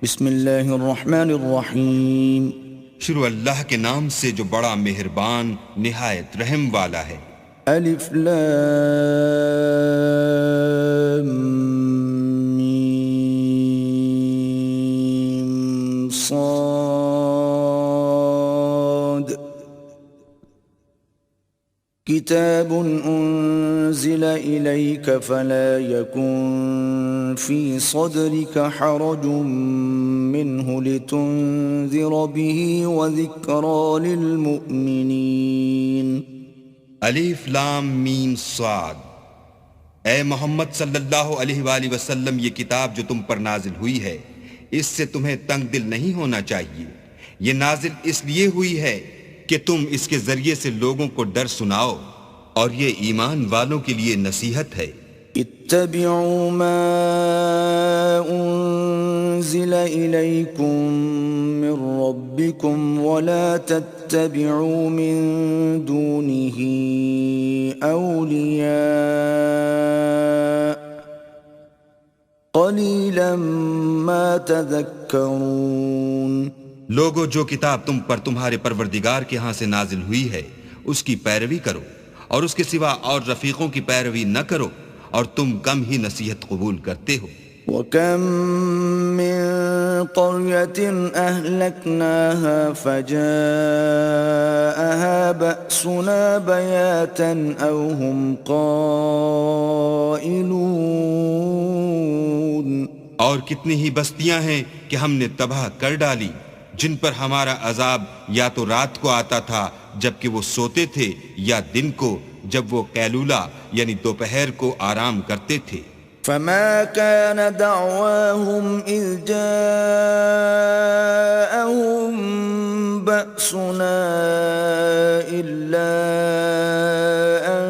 بسم اللہ الرحمن الرحیم. شروع اللہ کے نام سے جو بڑا مہربان نہایت رحم والا ہے. الف لام میم صاد. کتاب انزل الیک فلا یکن فی صدرک حرج منه لتنذر به وذکرى للمؤمنین. الف لام میم صاد. اے محمد صلی اللہ علیہ وآلہ وسلم، یہ کتاب جو تم پر نازل ہوئی ہے اس سے تمہیں تنگ دل نہیں ہونا چاہیے. یہ نازل اس لیے ہوئی ہے کہ تم اس کے ذریعے سے لوگوں کو ڈر سناؤ، اور یہ ایمان والوں کے لیے نصیحت ہے. اتبعوا ما انزل الیکم من ربکم ولا تتبعوا من دونه اولیاء قلیلا ما تذکرون. لوگو، جو کتاب تم پر تمہارے پروردگار کے ہاں سے نازل ہوئی ہے اس کی پیروی کرو، اور اس کے سوا اور رفیقوں کی پیروی نہ کرو، اور تم کم ہی نصیحت قبول کرتے ہو. وَكَم مِّن قَرْيَةٍ أَهْلَكْنَاهَا فَجَاءَهَا بَأْسُنَا بَيَاتًا أَوْ هُمْ قَائِلُونَ. اور کتنی ہی بستیاں ہیں کہ ہم نے تباہ کر ڈالی، جن پر ہمارا عذاب یا تو رات کو آتا تھا جبکہ وہ سوتے تھے، یا دن کو جب وہ قیلولہ یعنی دوپہر کو آرام کرتے تھے. فما كان دعواهم إذ جاءهم بأسنا إلا أن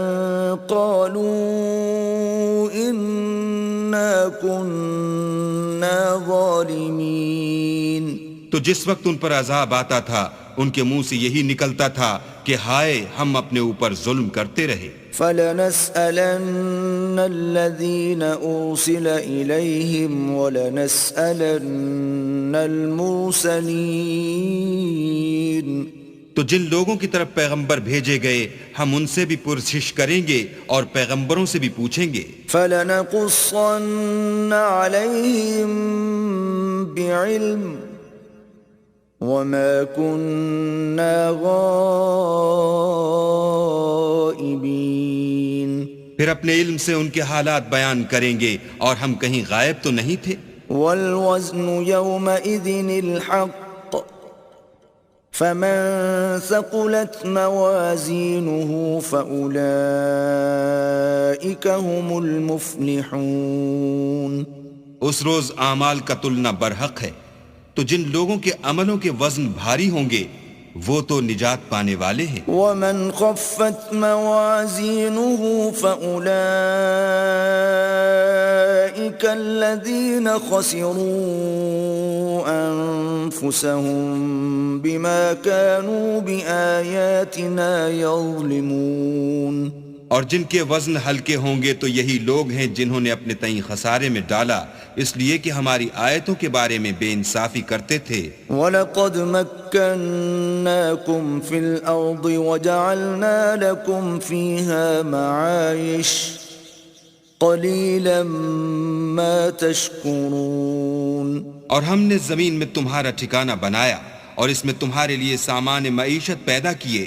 قالوا إنا كنا ظالمين. تو جس وقت ان پر عذاب آتا تھا ان کے منہ سے یہی نکلتا تھا کہ ہائے، ہم اپنے اوپر ظلم کرتے رہے. فَلَنَسْأَلَنَّ الَّذِينَ أُرْسِلَ إِلَيْهِمْ وَلَنَسْأَلَنَّ الْمُرْسَلِينَ. تو جن لوگوں کی طرف پیغمبر بھیجے گئے ہم ان سے بھی پرسش کریں گے اور پیغمبروں سے بھی پوچھیں گے. فَلَنَقُصَّنَّ عَلَيْهِمْ بِعِلْمٍ وَمَا كُنَّا غَائِبِينَ. پھر اپنے علم سے ان کے حالات بیان کریں گے، اور ہم کہیں غائب تو نہیں تھے. وَالْوَزْنُ يَوْمَئِذٍ الْحَقُّ فَمَنْ ثَقُلَتْ مَوَازِينُهُ فَأُولَئِكَ هُمُ الْمُفْلِحُونَ. اس روز اعمال کا تلنا برحق ہے، تو جن لوگوں کے عملوں کے وزن بھاری ہوں گے وہ تو نجات پانے والے ہیں. وَمَنْ خَفَّتْ مَوَازِينُهُ فَأُولَئِكَ الَّذِينَ خَسِرُوا أَنفُسَهُمْ بِمَا كَانُوا بِآيَاتِنَا يَظْلِمُونَ. اور جن کے وزن ہلکے ہوں گے تو یہی لوگ ہیں جنہوں نے اپنے تئیں خسارے میں ڈالا اس لیے کہ ہماری آیتوں کے بارے میں بے انصافی کرتے تھے. وَلَقَدْ مَكَّنَّاكُمْ فِي الْأَرْضِ وَجَعَلْنَا لَكُمْ فِيهَا مَعَايِشَ قَلِيلًا مَا تَشْكُرُونَ. اور ہم نے زمین میں تمہارا ٹھکانہ بنایا اور اس میں تمہارے لیے سامان معیشت پیدا کیے،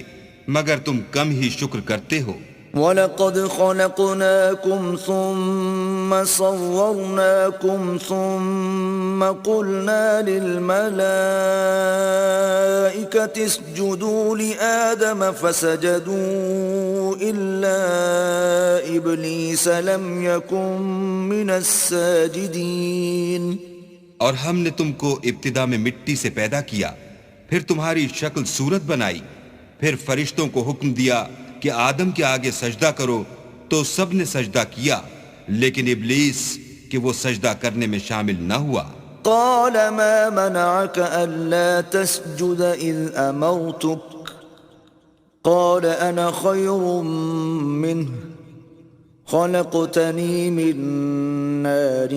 مگر تم کم ہی شکر کرتے ہو. وَلَقَدْ خَلَقْنَاكُمْ ثُمَّ صَوَّرْنَاكُمْ ثُمَّ قُلْنَا لِلْمَلَائِكَةِ اسْجُدُوا لِآدَمَ فَسَجَدُوا إِلَّا إِبْلِيسَ لَمْ يَكُنْ مِنَ السَّاجِدِينَ. اور ہم نے تم کو ابتدا میں مٹی سے پیدا کیا، پھر تمہاری شکل صورت بنائی، پھر فرشتوں کو حکم دیا کہ آدم کے آگے سجدہ کرو، تو سب نے سجدہ کیا، لیکن ابلیس کہ وہ سجدہ کرنے میں شامل نہ ہوا. قال ما منعك ألا تسجد إذ أمرتك قال أنا خير منه خلقتني من نار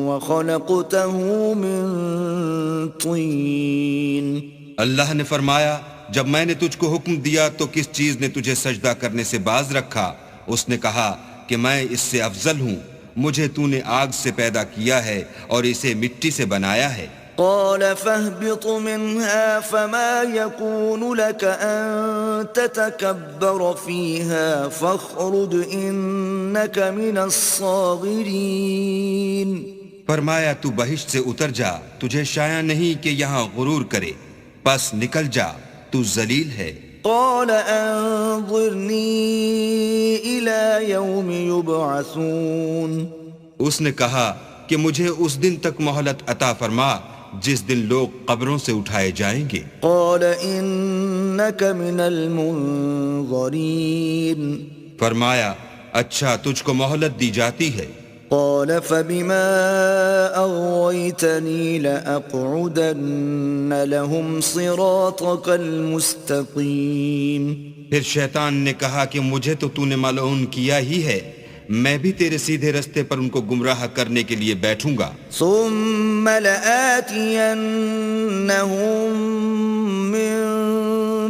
وخلقته من طين. اللہ نے فرمایا جب میں نے تجھ کو حکم دیا تو کس چیز نے تجھے سجدہ کرنے سے باز رکھا؟ اس نے کہا کہ میں اس سے افضل ہوں، مجھے تو نے آگ سے پیدا کیا ہے اور اسے مٹی سے بنایا ہے۔ قال فاهبط منها فما يكون لك أن تتكبر فيها فاخرج إنك من الصاغرين. فرمایا تو بہشت سے اتر جا، تجھے شایع نہیں کہ یہاں غرور کرے، پس نکل جا، تو ذلیل ہے۔ قال أنظرني إلى يوم يبعثون. اس نے کہا کہ مجھے اس دن تک مہلت عطا فرما جس دن لوگ قبروں سے اٹھائے جائیں گے۔ قال إنك من المنظرين. فرمایا اچھا تجھ کو مہلت دی جاتی ہے۔ قال فبما أغويتني لأقعدن لهم صراطك المستقيم. پھر شیطان نے کہا کہ مجھے تو نے ملعون کیا ہی ہے، میں بھی تیرے سیدھے رستے پر ان کو گمراہ کرنے کے لیے بیٹھوں گا۔ ثم لآتينهم من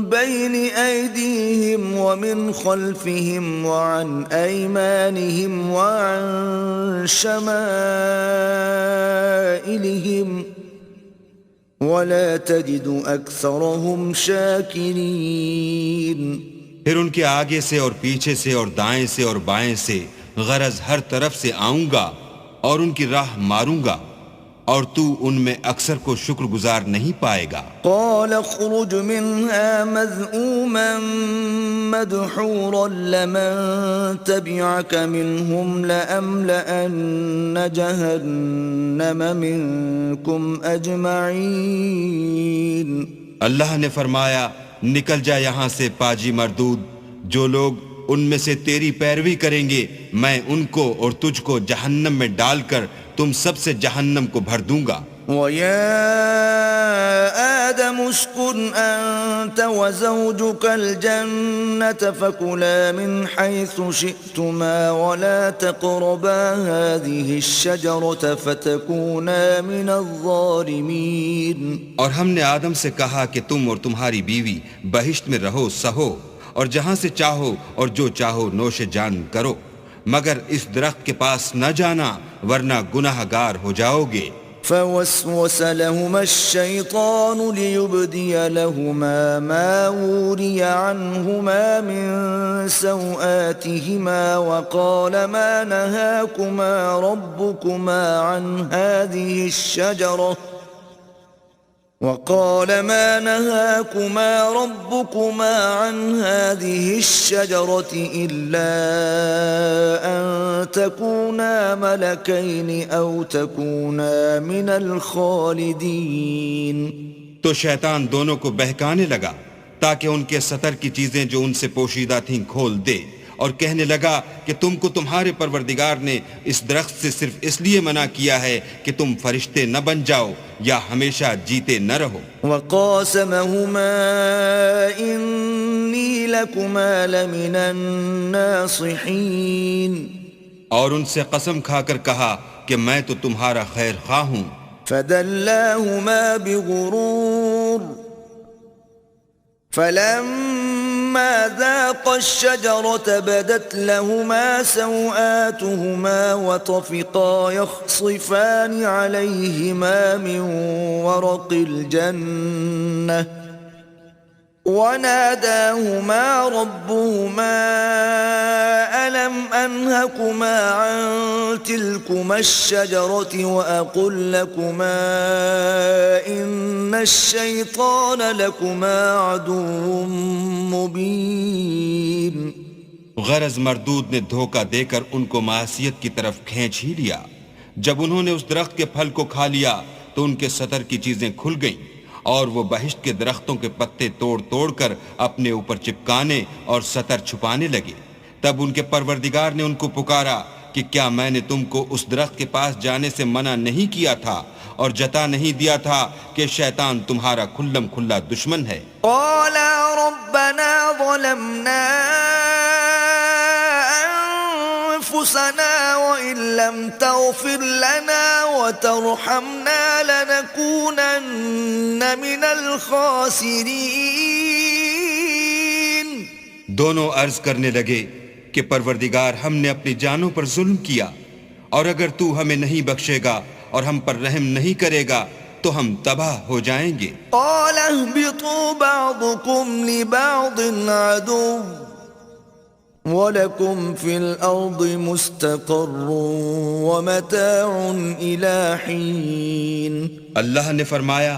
بين أيديهم ومن خلفهم وعن أيمانهم وعن شمائلهم ولا تجد أكثرهم شاكرين. پھر ان کے آگے سے اور پیچھے سے اور دائیں سے اور بائیں سے، غرض ہر طرف سے آؤں گا اور ان کی راہ ماروں گا، اور تو ان میں اکثر کو شکر گزار نہیں پائے گا۔ قال اخرج منها مذءوما مدحورا لمن تبعك منهم لأملأن جهنم منكم أجمعين. اللہ نے فرمایا نکل جا یہاں سے پاجی مردود، جو لوگ ان میں سے تیری پیروی کریں گے میں ان کو اور تجھ کو جہنم میں ڈال کر تم سب سے جہنم کو بھر دوں گا۔ وَيَا آدَمُ اسْكُنْ أَنْتَ وَزَوْجُكَ الْجَنَّةَ فَكُلَا مِنْ حَيْثُ شِئْتُمَا وَلَا تَقْرَبَا هَذِهِ الشَّجَرَةَ فَتَكُونَا مِنَ الظَّالِمِينَ. اور ہم نے آدم سے کہا کہ تم اور تمہاری بیوی بہشت میں رہو سہو، اور جہاں سے چاہو اور جو چاہو نوش جان کرو، مگر اس درخت کے پاس نہ جانا ورنہ گناہ گار ہو جاؤ گے۔ فوسوس لهما الشيطان ليبدي لهما ما وري عنهما من سوآتهما وقال ما نهاكما ربكما عن هذه الشجرة إلا أن تكونا ملكين أو تكونا من الخالدين. تو شیطان دونوں کو بہکانے لگا تاکہ ان کے سطر کی چیزیں جو ان سے پوشیدہ تھیں کھول دے، اور کہنے لگا کہ تم کو تمہارے پروردگار نے اس درخت سے صرف اس لیے منع کیا ہے کہ تم فرشتے نہ بن جاؤ یا ہمیشہ جیتے نہ رہو۔ وقاسمهما إني لكما لمن الناصحين. اور ان سے قسم کھا کر کہا کہ میں تو تمہارا خیر خواہ ہوں۔ فدلاهما بغرور فلما ذاقا الشجرة بدت لهما سوآتهما وطفقا يخصفان عليهما من ورق الجنة وناداهما ربهما ألم أنهكما عن تلكما الشجرة وأقل لكما إن الشيطان لكما عدو مبين. غرض مردود نے دھوکہ دے کر ان کو معصیت کی طرف کھینچ ہی لیا۔ جب انہوں نے اس درخت کے پھل کو کھا لیا تو ان کے سطر کی چیزیں کھل گئیں، اور وہ بہشت کے درختوں کے پتے توڑ توڑ کر اپنے اوپر چپکانے اور سطر چھپانے لگے۔ تب ان کے پروردگار نے ان کو پکارا کہ کیا میں نے تم کو اس درخت کے پاس جانے سے منع نہیں کیا تھا اور جتا نہیں دیا تھا کہ شیطان تمہارا کھلم کھلا دشمن ہے؟ قالا ربنا ظلمنا أنفسنا وإن لم تغفر لنا وترحمنا لنكونن من الخاسرين. دونوں عرض کرنے لگے کہ پروردگار ہم نے اپنی جانوں پر ظلم کیا، اور اگر تو ہمیں نہیں بخشے گا اور ہم پر رحم نہیں کرے گا تو ہم تباہ ہو جائیں گے. قال اهبطوا بعضكم لبعض عدو وَلَكُمْ فِي الْأَرْضِ مُسْتَقَرٌّ وَمَتَاعٌ إِلَى حِينٍ. اللہ نے فرمایا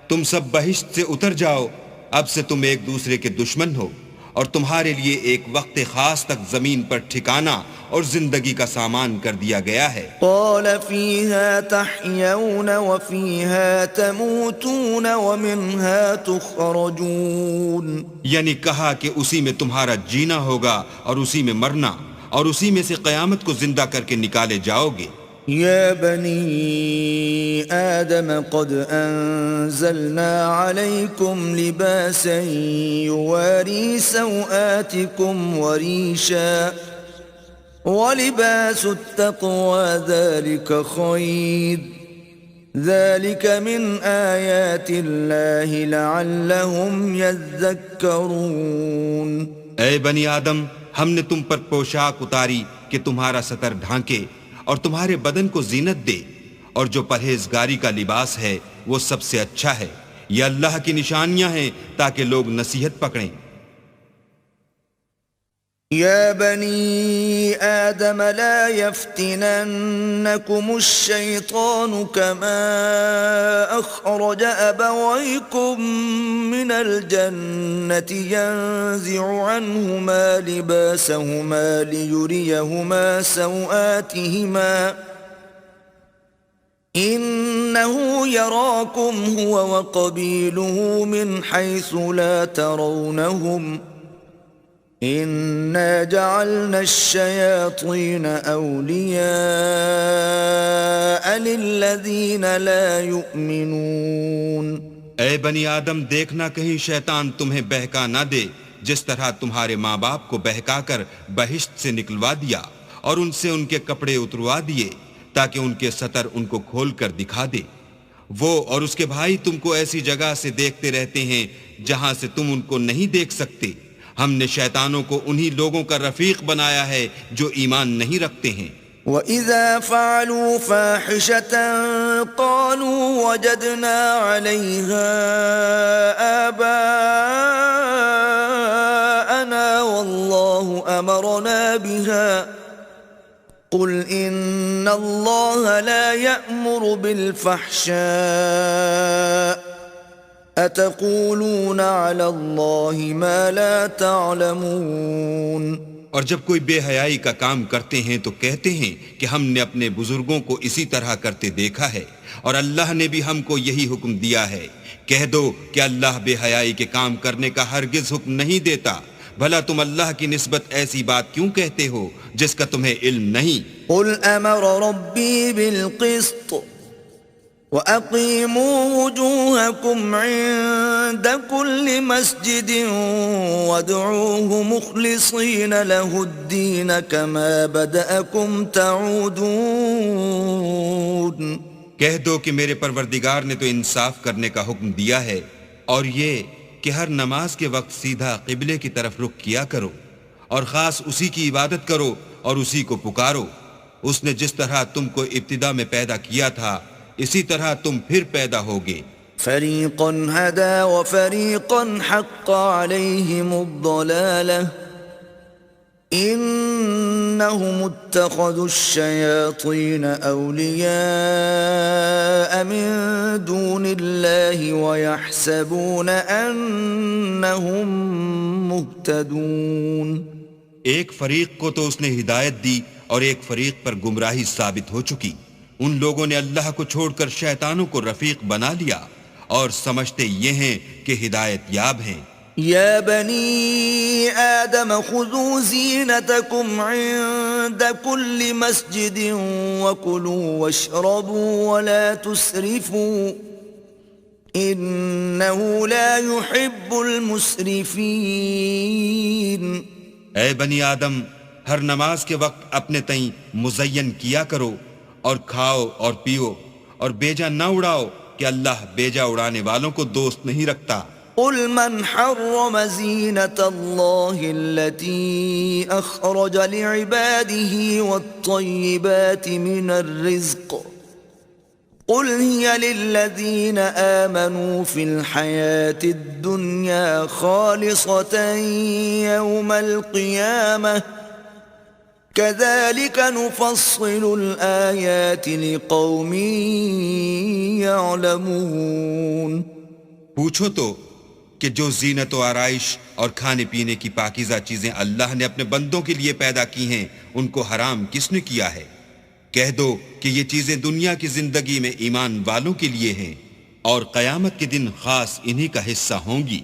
تم سب بہشت سے اتر جاؤ، اب سے تم ایک دوسرے کے دشمن ہو، اور تمہارے لیے ایک وقت خاص تک زمین پر ٹھکانہ اور زندگی کا سامان کر دیا گیا ہے. قال فيها تحيون وفيها تموتون ومنها تخرجون. یعنی کہا کہ اسی میں تمہارا جینا ہوگا اور اسی میں مرنا، اور اسی میں سے قیامت کو زندہ کر کے نکالے جاؤ گے. يا بني آدم قد أنزلنا عليكم لباسا يواري سوآتكم وريشا ولباس التقوى ذلك خير ذلك من آيات الله لعلهم يذكرون. اے بنی آدم، ہم نے تم پر پوشاک اتاری کہ تمہارا ستر ڈھانکے اور تمہارے بدن کو زینت دے، اور جو پرہیزگاری کا لباس ہے وہ سب سے اچھا ہے. یہ اللہ کی نشانیاں ہیں تاکہ لوگ نصیحت پکڑیں. يا بني آدم لا يفتننكم الشيطان كما أخرج أبويكم من الجنة ينزع عنهما لباسهما ليريهما سوآتهما إنه يراكم هو وقبيله من حيث لا ترونهم إِنَّا جَعَلْنَا الشَّيَاطِينَ أَوْلِيَاءَ لِلَّذِينَ لَا يُؤْمِنُونَ. اے بنی آدم، دیکھنا کہیں شیطان تمہیں بہکا نہ دے، جس طرح تمہارے ماں باپ کو بہکا کر بہشت سے نکلوا دیا اور ان سے ان کے کپڑے اتروا دیے تاکہ ان کے ستر ان کو کھول کر دکھا دے. وہ اور اس کے بھائی تم کو ایسی جگہ سے دیکھتے رہتے ہیں جہاں سے تم ان کو نہیں دیکھ سکتے. ہم نے شیطانوں کو انہی لوگوں کا رفیق بنایا ہے جو ایمان نہیں رکھتے ہیں. وَإِذَا فَعَلُوا فَاحِشَةً قَالُوا وَجَدْنَا عَلَيْهَا آبَاءَنَا وَاللَّهُ أَمَرَنَا بِهَا قُلْ إِنَّ اللَّهَ لَا يَأْمُرُ بِالْفَحْشَاءِ أَتَقُولُونَ عَلَى اللَّهِ مَا لَا تَعْلَمُونَ. اور جب کوئی بے حیائی کا کام کرتے ہیں تو کہتے ہیں کہ ہم نے اپنے بزرگوں کو اسی طرح کرتے دیکھا ہے، اور اللہ نے بھی ہم کو یہی حکم دیا ہے. کہہ دو کہ اللہ بے حیائی کے کام کرنے کا ہرگز حکم نہیں دیتا. بھلا تم اللہ کی نسبت ایسی بات کیوں کہتے ہو جس کا تمہیں علم نہیں؟ قُلْ أَمَرَ رَبِّي بِالْقِسْطِ وَأَقِيمُوا وُجُوهَكُمْ عِندَ كُلِّ مَسْجِدٍ وَادْعُوهُ مُخْلِصِينَ لَهُ الدِّينَ كَمَا بَدَأَكُمْ تَعُودُونَ. کہہ دو کہ میرے پروردگار نے تو انصاف کرنے کا حکم دیا ہے، اور یہ کہ ہر نماز کے وقت سیدھا قبلے کی طرف رخ کیا کرو، اور خاص اسی کی عبادت کرو اور اسی کو پکارو. اس نے جس طرح تم کو ابتدا میں پیدا کیا تھا اسی طرح تم پھر پیدا ہوگے. فَرِيقًا هَدَى وَفَرِيقًا حَقَّ عَلَيْهِمُ الضَّلَالَةُ إِنَّهُمُ اتَّخَذُوا الشَّيَاطِينَ أَوْلِيَاءَ مِن دُونِ اللَّهِ وَيَحْسَبُونَ أَنَّهُمْ مُهْتَدُونَ. ایک فریق کو تو اس نے ہدایت دی اور ایک فریق پر گمراہی ثابت ہو چکی. ان لوگوں نے اللہ کو چھوڑ کر شیطانوں کو رفیق بنا لیا اور سمجھتے یہ ہیں کہ ہدایت یاب ہیں. یا بنی آدم خذوا زینتکم عند کل مسجد وکلوا واشربوا ولا تسرفوا انه لا يحب المسرفین. اے بنی آدم، ہر نماز کے وقت اپنے تئیں مزین کیا کرو، اور کھاؤ اور پیو، اور بیجا نہ اڑاؤ کہ اللہ بیجا اڑانے والوں کو دوست نہیں رکھتا۔ قل من حرم زينة الله التي أخرج لعباده والطيبات من الرزق قل هي للذين آمنوا في الحياة الدنيا خالصة يوم القيامة كذلك نفصل الآيات لقوم يعلمون۔ پوچھو تو کہ جو زینت و آرائش اور کھانے پینے کی پاکیزہ چیزیں اللہ نے اپنے بندوں کے لیے پیدا کی ہیں ان کو حرام کس نے کیا ہے؟ کہہ دو کہ یہ چیزیں دنیا کی زندگی میں ایمان والوں کے لیے ہیں، اور قیامت کے دن خاص انہی کا حصہ ہوں گی۔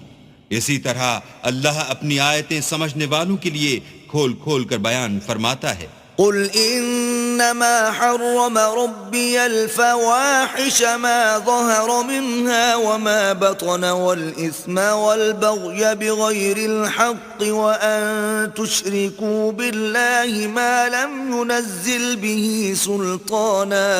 اسی طرح اللہ اپنی آیتیں سمجھنے والوں کے لیے کھول کھول کر بیان فرماتا ہے۔ قل انما حرم ربي الفواحش ما ظهر منها وما بطن والاثم والبغي بغير الحق وان تشركوا بالله ما لم ينزل به سلطانا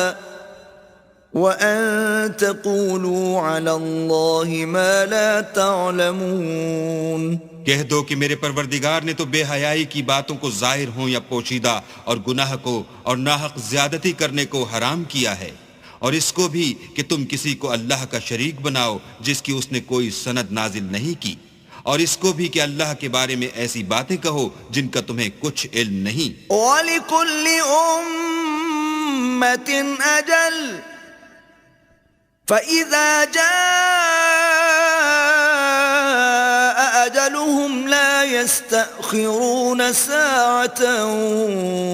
وان تقولوا على الله ما لا تعلمون۔ کہہ دو کہ میرے پروردگار نے تو بے حیائی کی باتوں کو ظاہر ہوں یا پوشیدہ، اور گناہ کو اور ناحق زیادتی کرنے کو حرام کیا ہے، اور اس کو بھی کہ تم کسی کو اللہ کا شریک بناؤ جس کی اس نے کوئی سند نازل نہیں کی، اور اس کو بھی کہ اللہ کے بارے میں ایسی باتیں کہو جن کا تمہیں کچھ علم نہیں۔ وَلِكُلِّ أُمَّةٍ أَجَلٌ فَإِذَا جَاءَ أَجَلُهُمْ لَا يَسْتَأْخِرُونَ سَاعَةً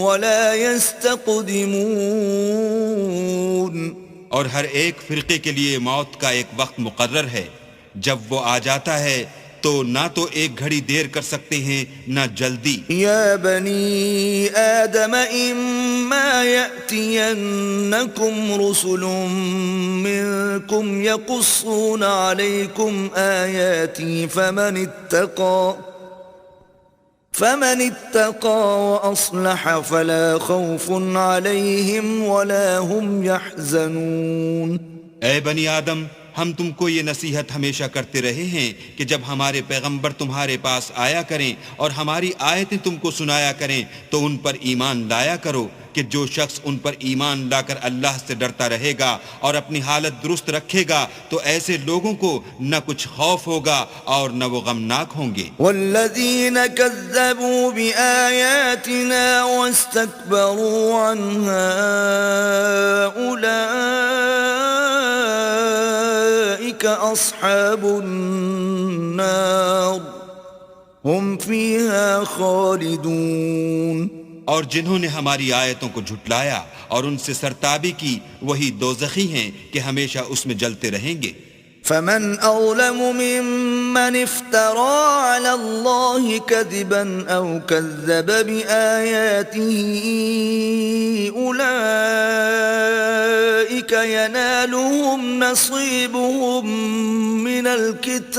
وَلَا يَسْتَقْدِمُونَ۔ اور ہر ایک فرقے کے لیے موت کا ایک وقت مقرر ہے، جب وہ آ جاتا ہے تو نہ تو ایک گھڑی دیر کر سکتے ہیں نہ جلدی۔ یا بنی آدم اما یأتینکم رسل منکم یقصون علیکم آیاتی فمن اتقى وأصلح فلا خوف عليهم ولا هم يحزنون۔ اے بنی آدم، ہم تم کو یہ نصیحت ہمیشہ کرتے رہے ہیں کہ جب ہمارے پیغمبر تمہارے پاس آیا کریں اور ہماری آیتیں تم کو سنایا کریں تو ان پر ایمان لایا کرو، کہ جو شخص ان پر ایمان لا کر اللہ سے ڈرتا رہے گا اور اپنی حالت درست رکھے گا تو ایسے لوگوں کو نہ کچھ خوف ہوگا اور نہ وہ غمناک ہوں گے۔ والذین کذبوا بآیاتنا واستکبروا عنها اولئک اصحاب النار هم فیها خالدون۔ اور جنہوں نے ہماری آیتوں کو جھٹلایا اور ان سے سرتابی کی وہی دوزخی ہیں کہ ہمیشہ اس میں جلتے رہیں گے۔ فمن اظلم ممن افترى على الله كذبا او كذب بآياته اولئك ينالهم نصيبهم من الكتاب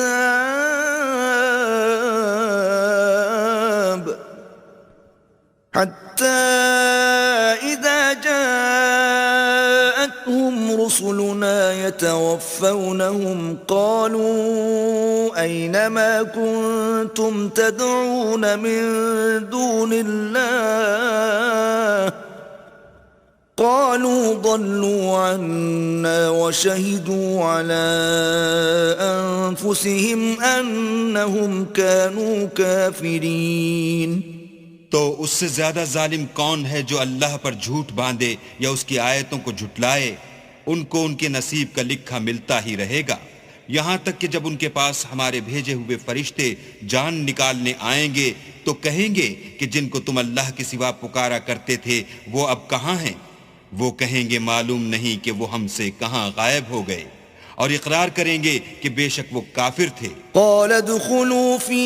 حتى إذا جاءتهم رسلنا يتوفونهم قالوا أين ما كنتم تدعون من دون الله قالوا ضلوا عنا وشهدوا على أنفسهم أنهم كانوا كافرين۔ تو اس سے زیادہ ظالم کون ہے جو اللہ پر جھوٹ باندھے یا اس کی آیتوں کو جھٹلائے؟ ان کو ان کے نصیب کا لکھا ملتا ہی رہے گا، یہاں تک کہ جب ان کے پاس ہمارے بھیجے ہوئے فرشتے جان نکالنے آئیں گے تو کہیں گے کہ جن کو تم اللہ کے سوا پکارا کرتے تھے وہ اب کہاں ہیں؟ وہ کہیں گے معلوم نہیں کہ وہ ہم سے کہاں غائب ہو گئے، اور اقرار کریں گے کہ بے شک وہ کافر تھے۔ قال ادخلوا في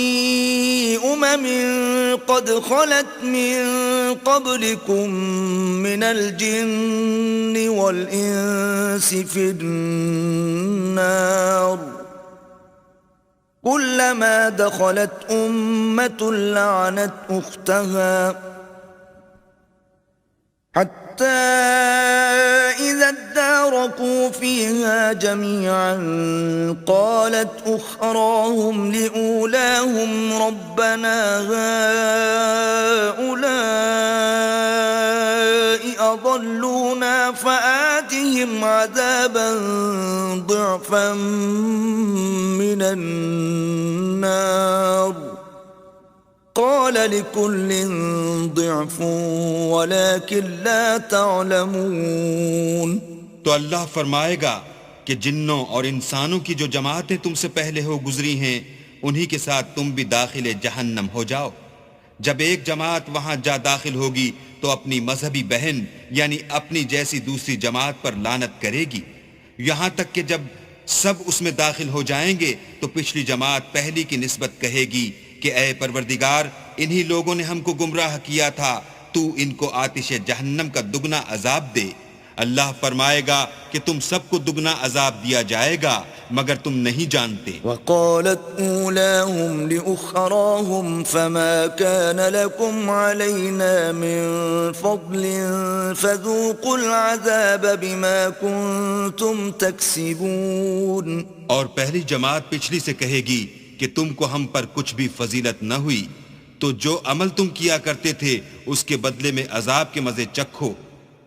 قد خلت من قبلكم من الجن والإنس في النار كلما دخلت أمة لعنت أختها حتى إذا اداركوا فيها جميعا قالت أخراهم لأولاهم ربنا هؤلاء أضلونا فآتهم عذابا ضعفا من النار قال لكل ضعف ولكن لا تعلمون. تو اللہ فرمائے گا کہ جنوں اور انسانوں کی جو جماعتیں تم سے پہلے ہو گزری ہیں انہی کے ساتھ تم بھی داخل جہنم ہو جاؤ. جب ایک جماعت وہاں جا داخل ہوگی تو اپنی مذہبی بہن یعنی اپنی جیسی دوسری جماعت پر لعنت کرے گی، یہاں تک کہ جب سب اس میں داخل ہو جائیں گے تو پچھلی جماعت پہلی کی نسبت کہے گی کہ اے پروردگار انہی لوگوں نے ہم کو گمراہ کیا تھا، تو ان کو آتش جہنم کا دگنا عذاب دے. اللہ فرمائے گا کہ تم سب کو دگنا عذاب دیا جائے گا مگر تم نہیں جانتے. وقالت أولاهم لأخراهم فما كان لكم علينا من فضل فذوقوا العذاب بما كنتم تكسبون. اور پہلی جماعت پچھلی سے کہے گی کہ تم کو ہم پر کچھ بھی فضیلت نہ ہوئی، تو جو عمل تم کیا کرتے تھے اس کے بدلے میں عذاب کے مزے چکھو.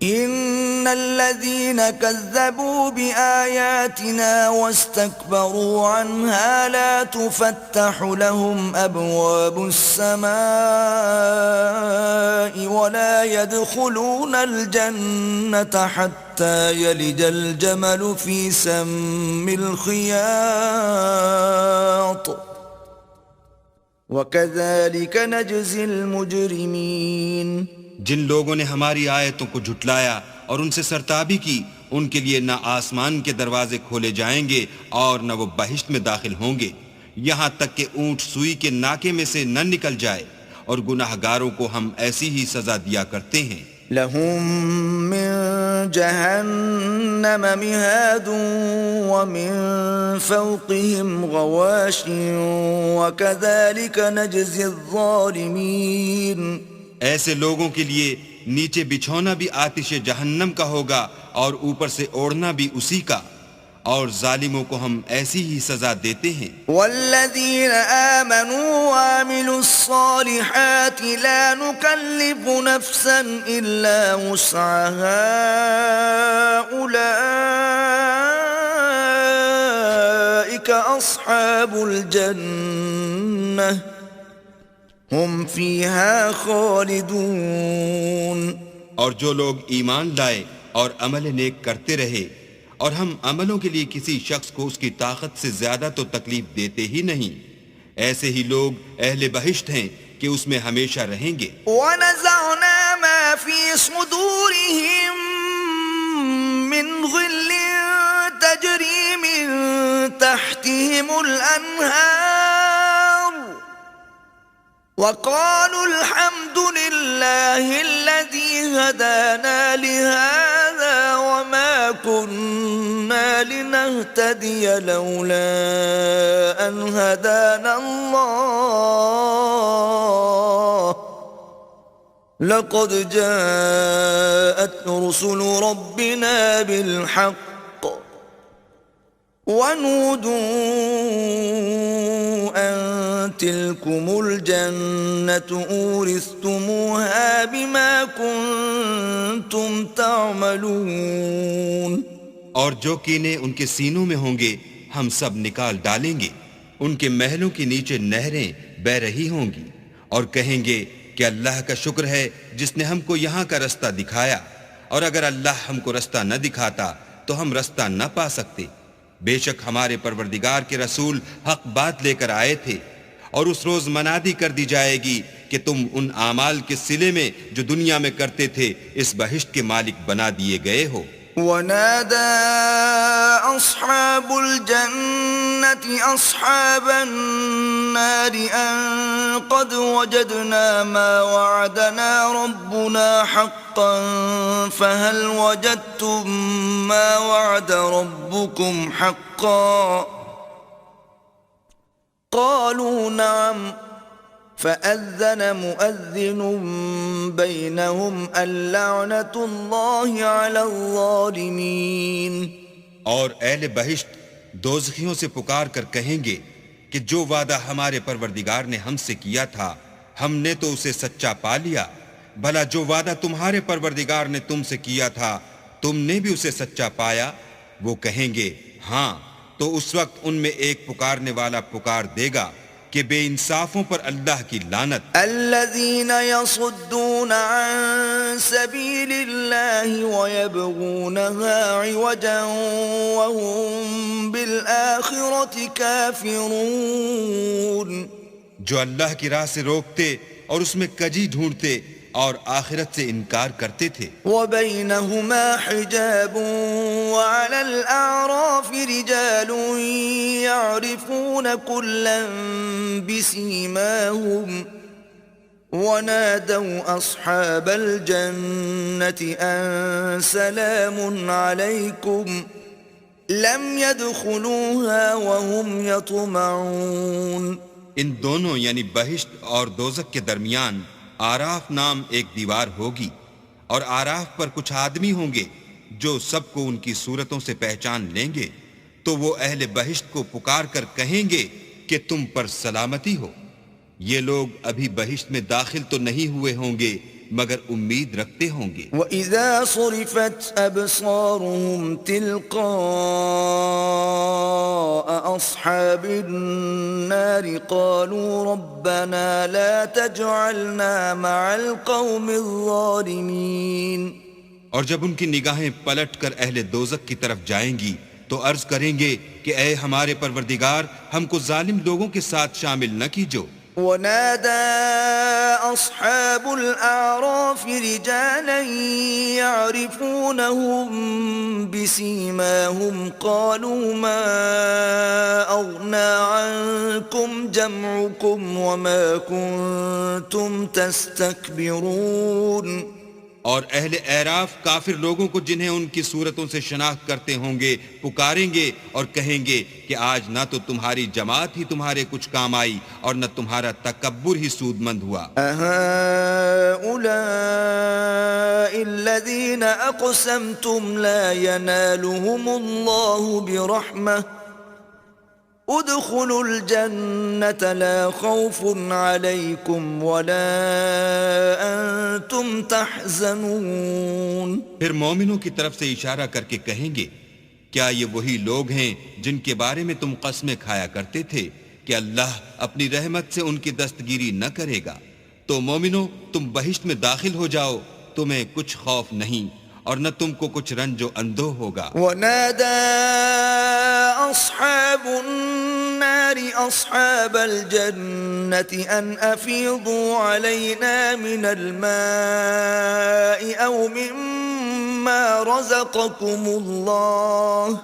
إن الذين كذبوا بآياتنا واستكبروا عنها لا تفتح لهم أبواب السماء ولا يدخلون الجنة حتى يلج الجمل في سم الخياط وكذلك نجزي المجرمين. جن لوگوں نے ہماری آیتوں کو جھٹلایا اور ان سے سرتابی کی ان کے لیے نہ آسمان کے دروازے کھولے جائیں گے اور نہ وہ بہشت میں داخل ہوں گے یہاں تک کہ اونٹ سوئی کے ناکے میں سے نہ نکل جائے، اور گناہ گاروں کو ہم ایسی ہی سزا دیا کرتے ہیں. لهم من جهنم مهاد ومن فوقهم غواش وكذلك نجزي الظالمين. ایسے لوگوں کے لیے نیچے بچھونا بھی آتش جہنم کا ہوگا اور اوپر سے اوڑھنا بھی اسی کا، اور ظالموں کو ہم ایسی ہی سزا دیتے ہیں. والذین آمنوا وعملوا الصالحات لا نکلف نفسا الا وسعها اولئک اصحاب الجنہ ہم فیہا خالدون. اور جو لوگ ایمان لائے اور عمل نیک کرتے رہے اور ہم عملوں کے لیے کسی شخص کو اس کی طاقت سے زیادہ تو تکلیف دیتے ہی نہیں، ایسے ہی لوگ اہل بہشت ہیں کہ اس میں ہمیشہ رہیں گے. وَنَزَعْنَا مَا فِي صُدُورِهِم مِّن غِلٍّ تَجْرِي مِن تَحْتِهِمُ الْأَنْهَارُ وَقَالُوا الْحَمْدُ لِلَّهِ الَّذِي هَدَانَا لِهَذَا وَمَا كُنَّا لِنَهْتَدِيَ لَوْلَا أَنْ هَدَانَا اللَّهُ لَقَدْ جَاءَتْ رُسُلُ رَبِّنَا بِالْحَقِّ وَنُودُوا أَن تِلْكُمُ الْجَنَّةُ أُورِثْتُمُوهَا بِمَا كُنتُمْ تَعْمَلُونَ. اور جو کینے ان کے سینوں میں ہوں گے ہم سب نکال ڈالیں گے، ان کے محلوں کے نیچے نہریں بہ رہی ہوں گی، اور کہیں گے کہ اللہ کا شکر ہے جس نے ہم کو یہاں کا رستہ دکھایا، اور اگر اللہ ہم کو رستہ نہ دکھاتا تو ہم رستہ نہ پا سکتے. بے شک ہمارے پروردگار کے رسول حق بات لے کر آئے تھے، اور اس روز منادی کر دی جائے گی کہ تم ان اعمال کے صلے میں جو دنیا میں کرتے تھے اس بہشت کے مالک بنا دیے گئے ہو. ونادى أصحاب الجنة أصحاب النار أن قد وجدنا ما وعدنا ربنا حقا فهل وجدتم ما وعد ربكم حقا قالوا نعم فأذن مؤذن بينهم اللعنة الله على الظالمين. اور اہل بہشت دوزخیوں سے پکار کر کہیں گے کہ جو وعدہ ہمارے پروردگار نے ہم سے کیا تھا ہم نے تو اسے سچا پا لیا، بھلا جو وعدہ تمہارے پروردگار نے تم سے کیا تھا تم نے بھی اسے سچا پایا؟ وہ کہیں گے ہاں، تو اس وقت ان میں ایک پکارنے والا پکار دے گا کہ بے انصافوں پر اللہ کی لعنت. الذين يصدون عن سبيل الله ويبغونها عوجا وهم بالآخرة كافرون. جو اللہ کی راہ سے روکتے اور اس میں کجی ڈھونڈتے اور آخرت سے انکار کرتے تھے. وبينهما حجاب وعلى الأعراف رجال يعرفون كلا بسيماهم ونادوا أصحاب الجنة أن سلام عليكم لم يدخلوها وهم يطمعون. ان دونوں یعنی بہشت اور دوزخ کے درمیان آراف نام ایک دیوار ہوگی، اور آراف پر کچھ آدمی ہوں گے جو سب کو ان کی صورتوں سے پہچان لیں گے، تو وہ اہل بہشت کو پکار کر کہیں گے کہ تم پر سلامتی ہو. یہ لوگ ابھی بہشت میں داخل تو نہیں ہوئے ہوں گے مگر امید رکھتے ہوں گے. وَإِذَا صُرِفَتْ أَبْصَارُهُمْ تِلْقَاءَ أَصْحَابِ النَّارِ قَالُوا رَبَّنَا لَا تَجْعَلْنَا مَعَ الْقَوْمِ الظَّالِمِينَ. اور جب ان کی نگاہیں پلٹ کر اہل دوزخ کی طرف جائیں گی تو عرض کریں گے کہ اے ہمارے پروردگار ہم کو ظالم لوگوں کے ساتھ شامل نہ کیجو. ونادى أصحاب الأعراف رجالا يعرفونهم بسيماهم قالوا ما أغنى عنكم جمعكم وما كنتم تستكبرون. اور اہل اعراف کافر لوگوں کو جنہیں ان کی صورتوں سے شناخت کرتے ہوں گے پکاریں گے اور کہیں گے کہ آج نہ تو تمہاری جماعت ہی تمہارے کچھ کام آئی اور نہ تمہارا تکبر ہی سود مند ہوا. أهؤلاء الذين أقسمتم لا ينالهم الله برحمة ادخلوا الجنة لا خوف عليكم ولا أنتم تحزنون. پھر مومنوں کی طرف سے اشارہ کر کے کہیں گے کیا یہ وہی لوگ ہیں جن کے بارے میں تم قسمیں کھایا کرتے تھے کہ اللہ اپنی رحمت سے ان کی دستگیری نہ کرے گا؟ تو مومنوں تم بہشت میں داخل ہو جاؤ، تمہیں کچھ خوف نہیں اور نہ تم کو کچھ رنج و اندوہ ہوگا. ونادى أصحاب النار أصحاب الجنة أن أفيضوا علينا من الماء أو مما رزقكم الله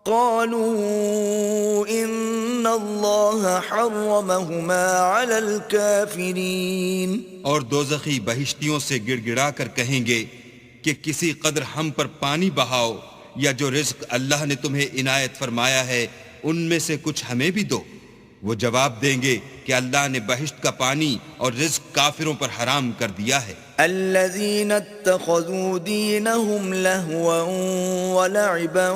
قالوا إن الله حرمهما على الكافرين. اور دوزخی بہشتیوں سے گڑ گڑا کر کہیں گے کہ کسی قدر ہم پر پانی بہاؤ یا جو رزق اللہ نے تمہیں عنایت فرمایا ہے ان میں سے کچھ ہمیں بھی دو. وہ جواب دیں گے کہ اللہ نے بہشت کا پانی اور رزق کافروں پر حرام کر دیا ہے. الذين اتخذوا دينهم لهوا ولعبا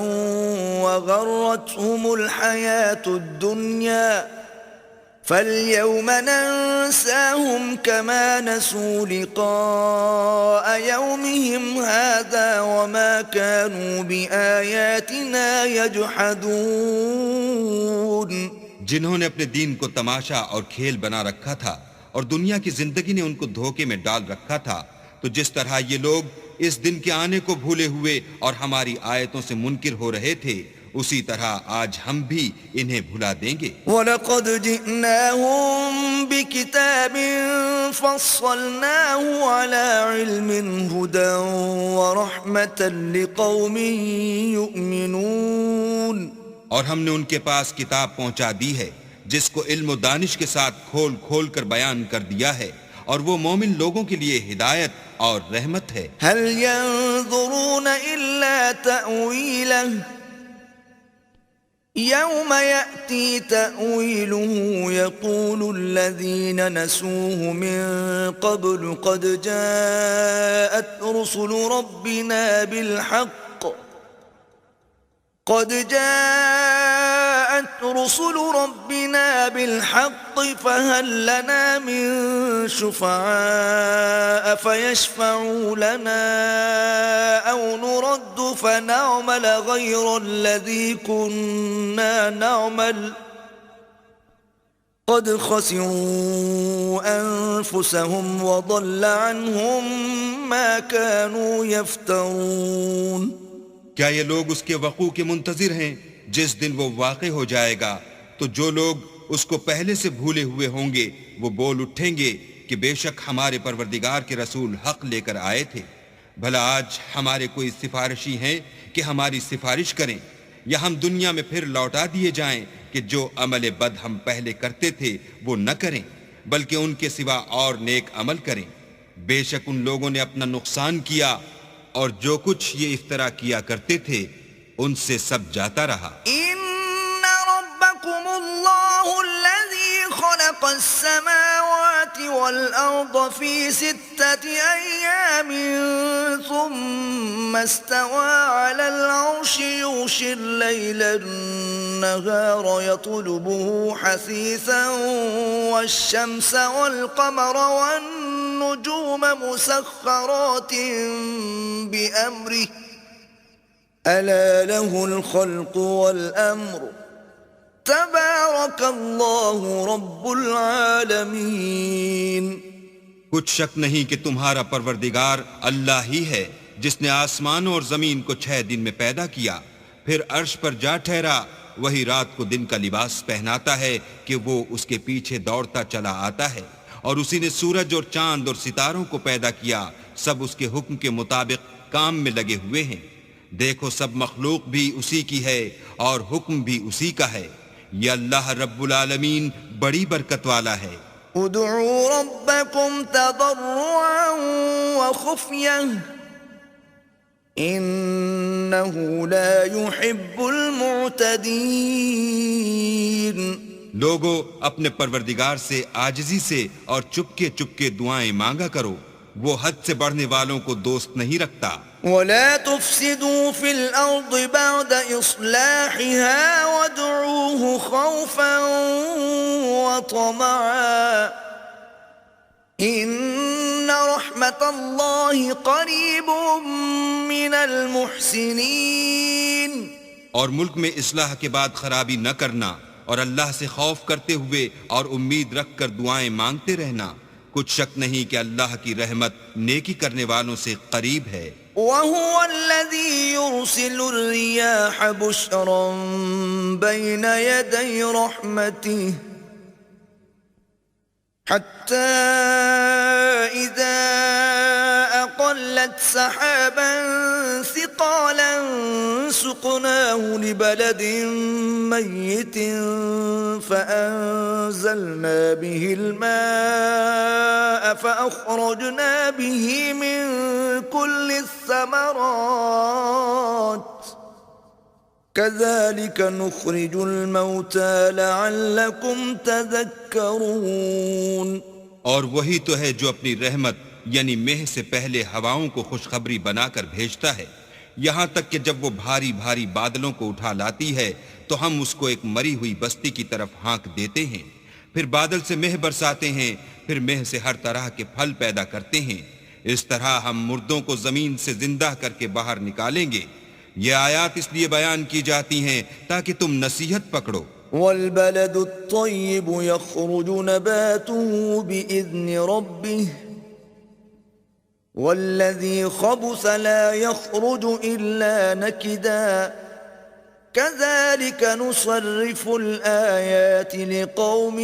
وغرتهم الحياة الدنيا فاليوم ننساهم كما نسوا لقاء يومهم هذا وما كانوا بآياتنا يجحدون. جنہوں نے اپنے دین کو تماشا اور کھیل بنا رکھا تھا اور دنیا کی زندگی نے ان کو دھوکے میں ڈال رکھا تھا، تو جس طرح یہ لوگ اس دن کے آنے کو بھولے ہوئے اور ہماری آیتوں سے منکر ہو رہے تھے اسی طرح آج ہم بھی انہیں بھلا دیں گے. وَلَقَدْ جِئْنَاهُمْ بِكِتَابٍ فَصَّلْنَاهُ عَلَى عِلْمٍ هُدًى وَرَحْمَةً لِقَوْمٍ يُؤْمِنُونَ. اور ہم نے ان کے پاس کتاب پہنچا دی ہے جس کو علم و دانش کے ساتھ کھول کھول کر بیان کر دیا ہے اور وہ مومن لوگوں کے لیے ہدایت اور رحمت ہے. هَلْ يَنظُرُونَ إِلَّا تَأْوِيلَهُ يوم يأتي تأويله يقول الذين نسوه من قبل قد جاءت رسل ربنا بالحق فهل لنا من شفعاء فيشفعوا لنا أو نرد فنعمل غير الذي كنا نعمل قد خسروا أنفسهم وضل عنهم ما كانوا يفترون. کیا یہ لوگ اس کے وقوع کے منتظر ہیں؟ جس دن وہ واقع ہو جائے گا تو جو لوگ اس کو پہلے سے بھولے ہوئے ہوں گے وہ بول اٹھیں گے کہ بے شک ہمارے پروردگار کے رسول حق لے کر آئے تھے. بھلا آج ہمارے کوئی سفارشی ہیں کہ ہماری سفارش کریں، یا ہم دنیا میں پھر لوٹا دیے جائیں کہ جو عمل بد ہم پہلے کرتے تھے وہ نہ کریں بلکہ ان کے سوا اور نیک عمل کریں. بے شک ان لوگوں نے اپنا نقصان کیا اور جو کچھ یہ افترا کیا کرتے تھے ان سے سب جاتا رہا. ان ربکم اللہ الذی خلق السماوات والارض فی 6 ایام ثم استوى على العرش يغشي الليل النهار يطلبه حثيثا والشمس والقمر والنجوم مسخرات بأمره ألا له الخلق والأمر تبارك الله رب العالمين. کچھ شک نہیں کہ تمہارا پروردگار اللہ ہی ہے جس نے آسمانوں اور زمین کو 6 دن میں پیدا کیا، پھر عرش پر جا ٹھہرا. وہی رات کو دن کا لباس پہناتا ہے کہ وہ اس کے پیچھے دوڑتا چلا آتا ہے، اور اسی نے سورج اور چاند اور ستاروں کو پیدا کیا، سب اس کے حکم کے مطابق کام میں لگے ہوئے ہیں. دیکھو سب مخلوق بھی اسی کی ہے اور حکم بھی اسی کا ہے. یہ اللہ رب العالمین بڑی برکت والا ہے. ادعوا ربكم تضرعا وخفية إنه لا يحب المعتدين. لوگو اپنے پروردگار سے عاجزی سے اور چپکے چپکے دعائیں مانگا کرو، وہ حد سے بڑھنے والوں کو دوست نہیں رکھتا. ولا تفسدوا في الأرض بعد إصلاحها وادعوه خوفا وطمعا إن رحمة الله قريب من المحسنين. اور ملک میں اصلاح کے بعد خرابی نہ کرنا، اور اللہ سے خوف کرتے ہوئے اور امید رکھ کر دعائیں مانگتے رہنا. کچھ شک نہیں کہ اللہ کی رحمت نیکی کرنے والوں سے قریب ہے. وهو الذي يرسل الرياح بشرا بين يدي رحمته حتى إذا أقلت سحابا ثقالا سقناه لبلد ميت فأنزلنا به الماء فأخرجنا به من كل الثمرات كذلك نخرج الموتى لعلكم تذكرون. اور وہی تو ہے جو اپنی رحمت یعنی مہ سے پہلے ہواؤں کو خوشخبری بنا کر بھیجتا ہے، یہاں تک کہ جب وہ بھاری بھاری بادلوں کو اٹھا لاتی ہے تو ہم اس کو ایک مری ہوئی بستی کی طرف ہانک دیتے ہیں، پھر بادل سے مہ برساتے ہیں، پھر مہ سے ہر طرح کے پھل پیدا کرتے ہیں. اس طرح ہم مردوں کو زمین سے زندہ کر کے باہر نکالیں گے. یہ آیات اس لیے بیان کی جاتی ہیں تاکہ تم نصیحت پکڑو. والبلد الطيب يخرج نباته بإذن ربه والذي خبث لا يخرج إلا نكدا كذلك نصرف الآيات لقوم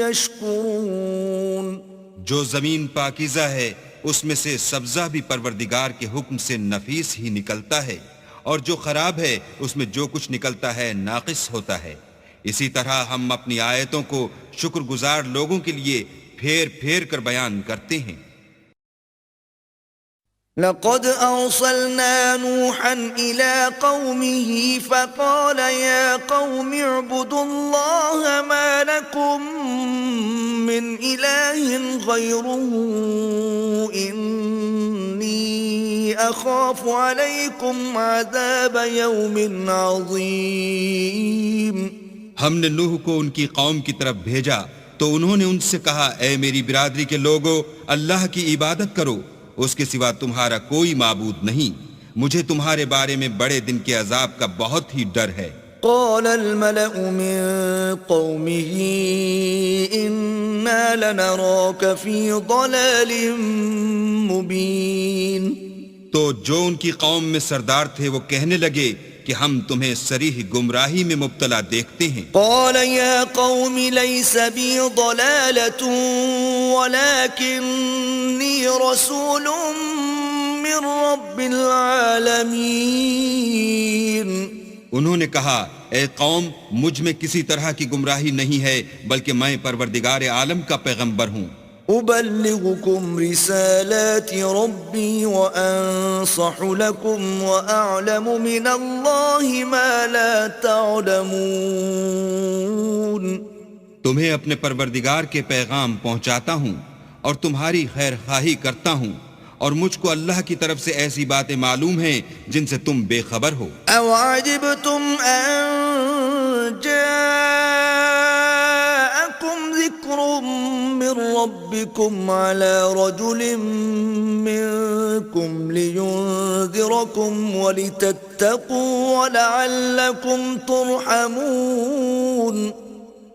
يشكرون. جو زمین پاکیزہ ہے اس میں سے سبزہ بھی پروردگار کے حکم سے نفیس ہی نکلتا ہے، اور جو خراب ہے اس میں جو کچھ نکلتا ہے ناقص ہوتا ہے. اسی طرح ہم اپنی آیتوں کو شکر گزار لوگوں کے لیے پھیر پھیر کر بیان کرتے ہیں. لقد أرسلنا نوحا إلى قومه فقال يا قوم اعبدوا الله ما لكم من إله غيره إني أخاف عليكم عذاب يوم عظيم. ہم نے نوح کو ان کی قوم کی طرف بھیجا تو انہوں نے ان سے کہا اے میری برادری کے لوگو اللہ کی عبادت کرو، اس کے سوا تمہارا کوئی معبود نہیں، مجھے تمہارے بارے میں بڑے دن کے عذاب کا بہت ہی ڈر ہے. قال الملأ من قومه إنا لنراك في ضلال مبين. تو جو ان کی قوم میں سردار تھے وہ کہنے لگے کہ ہم تمہیں صریح گمراہی میں مبتلا دیکھتے ہیں. قال يا قوم ليس بي ضلالة ولكني رسول من رب العالمين. انہوں نے کہا اے قوم مجھ میں کسی طرح کی گمراہی نہیں ہے بلکہ میں پروردگار عالم کا پیغمبر ہوں. أبلغكم رسالات ربي وأنصح لكم وأعلم من الله ما لا تعلمون. تمہیں اپنے پروردگار کے پیغام پہنچاتا ہوں اور تمہاری خیر خواہی کرتا ہوں، اور مجھ کو اللہ کی طرف سے ایسی باتیں معلوم ہیں جن سے تم بے خبر ہو. أَوَعَجِبْتُمْ أَن جَاءَكُمْ ذِكْرٌ مِّن رَّبِّكُمْ عَلَى رَجُلٍ مِّنكُمْ لِيُنذِرَكُمْ وَلِتَتَّقُوا وَلَعَلَّكُمْ تُرْحَمُونَ.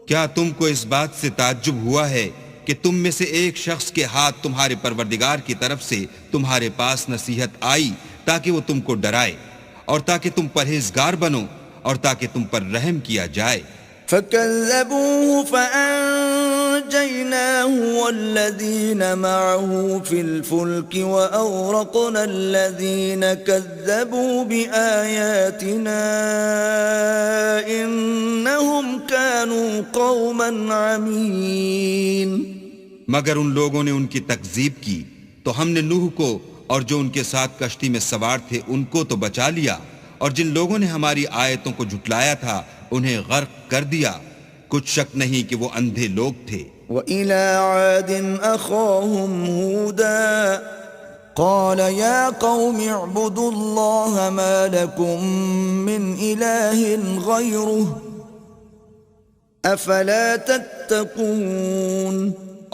کیا تم کو اس بات سے تعجب ہوا ہے کہ تم میں سے ایک شخص کے ہاتھ تمہارے پروردگار کی طرف سے تمہارے پاس نصیحت آئی تاکہ وہ تم کو ڈرائے اور تاکہ تم پرہیزگار بنو اور تاکہ تم پر رحم کیا جائے. فَكَذَّبُوهُ فَأَنجَيْنَاهُ وَالَّذِينَ مَعَهُ فِي الْفُلْكِ وَأَغْرَقْنَا الَّذِينَ كَذَّبُوا بِآيَاتِنَا إِنَّهُمْ كَانُوا قَوْمًا عَمِينَ. مگر ان لوگوں نے ان کی تکذیب کی تو ہم نے نوح کو اور جو ان کے ساتھ کشتی میں سوار تھے ان کو تو بچا لیا، اور جن لوگوں نے ہماری آیتوں کو جھٹلایا تھا انہیں غرق کر دیا. کچھ شک نہیں کہ وہ اندھے لوگ تھے. وَإِلَى عَادٍ أَخَاهُمْ هُودًا قَالَ يَا قَوْمِ اعْبُدُوا اللَّهَ مَا لَكُمْ مِنْ إِلَٰهٍ غَيْرُهُ أَفَلَا تَتَّقُونَ.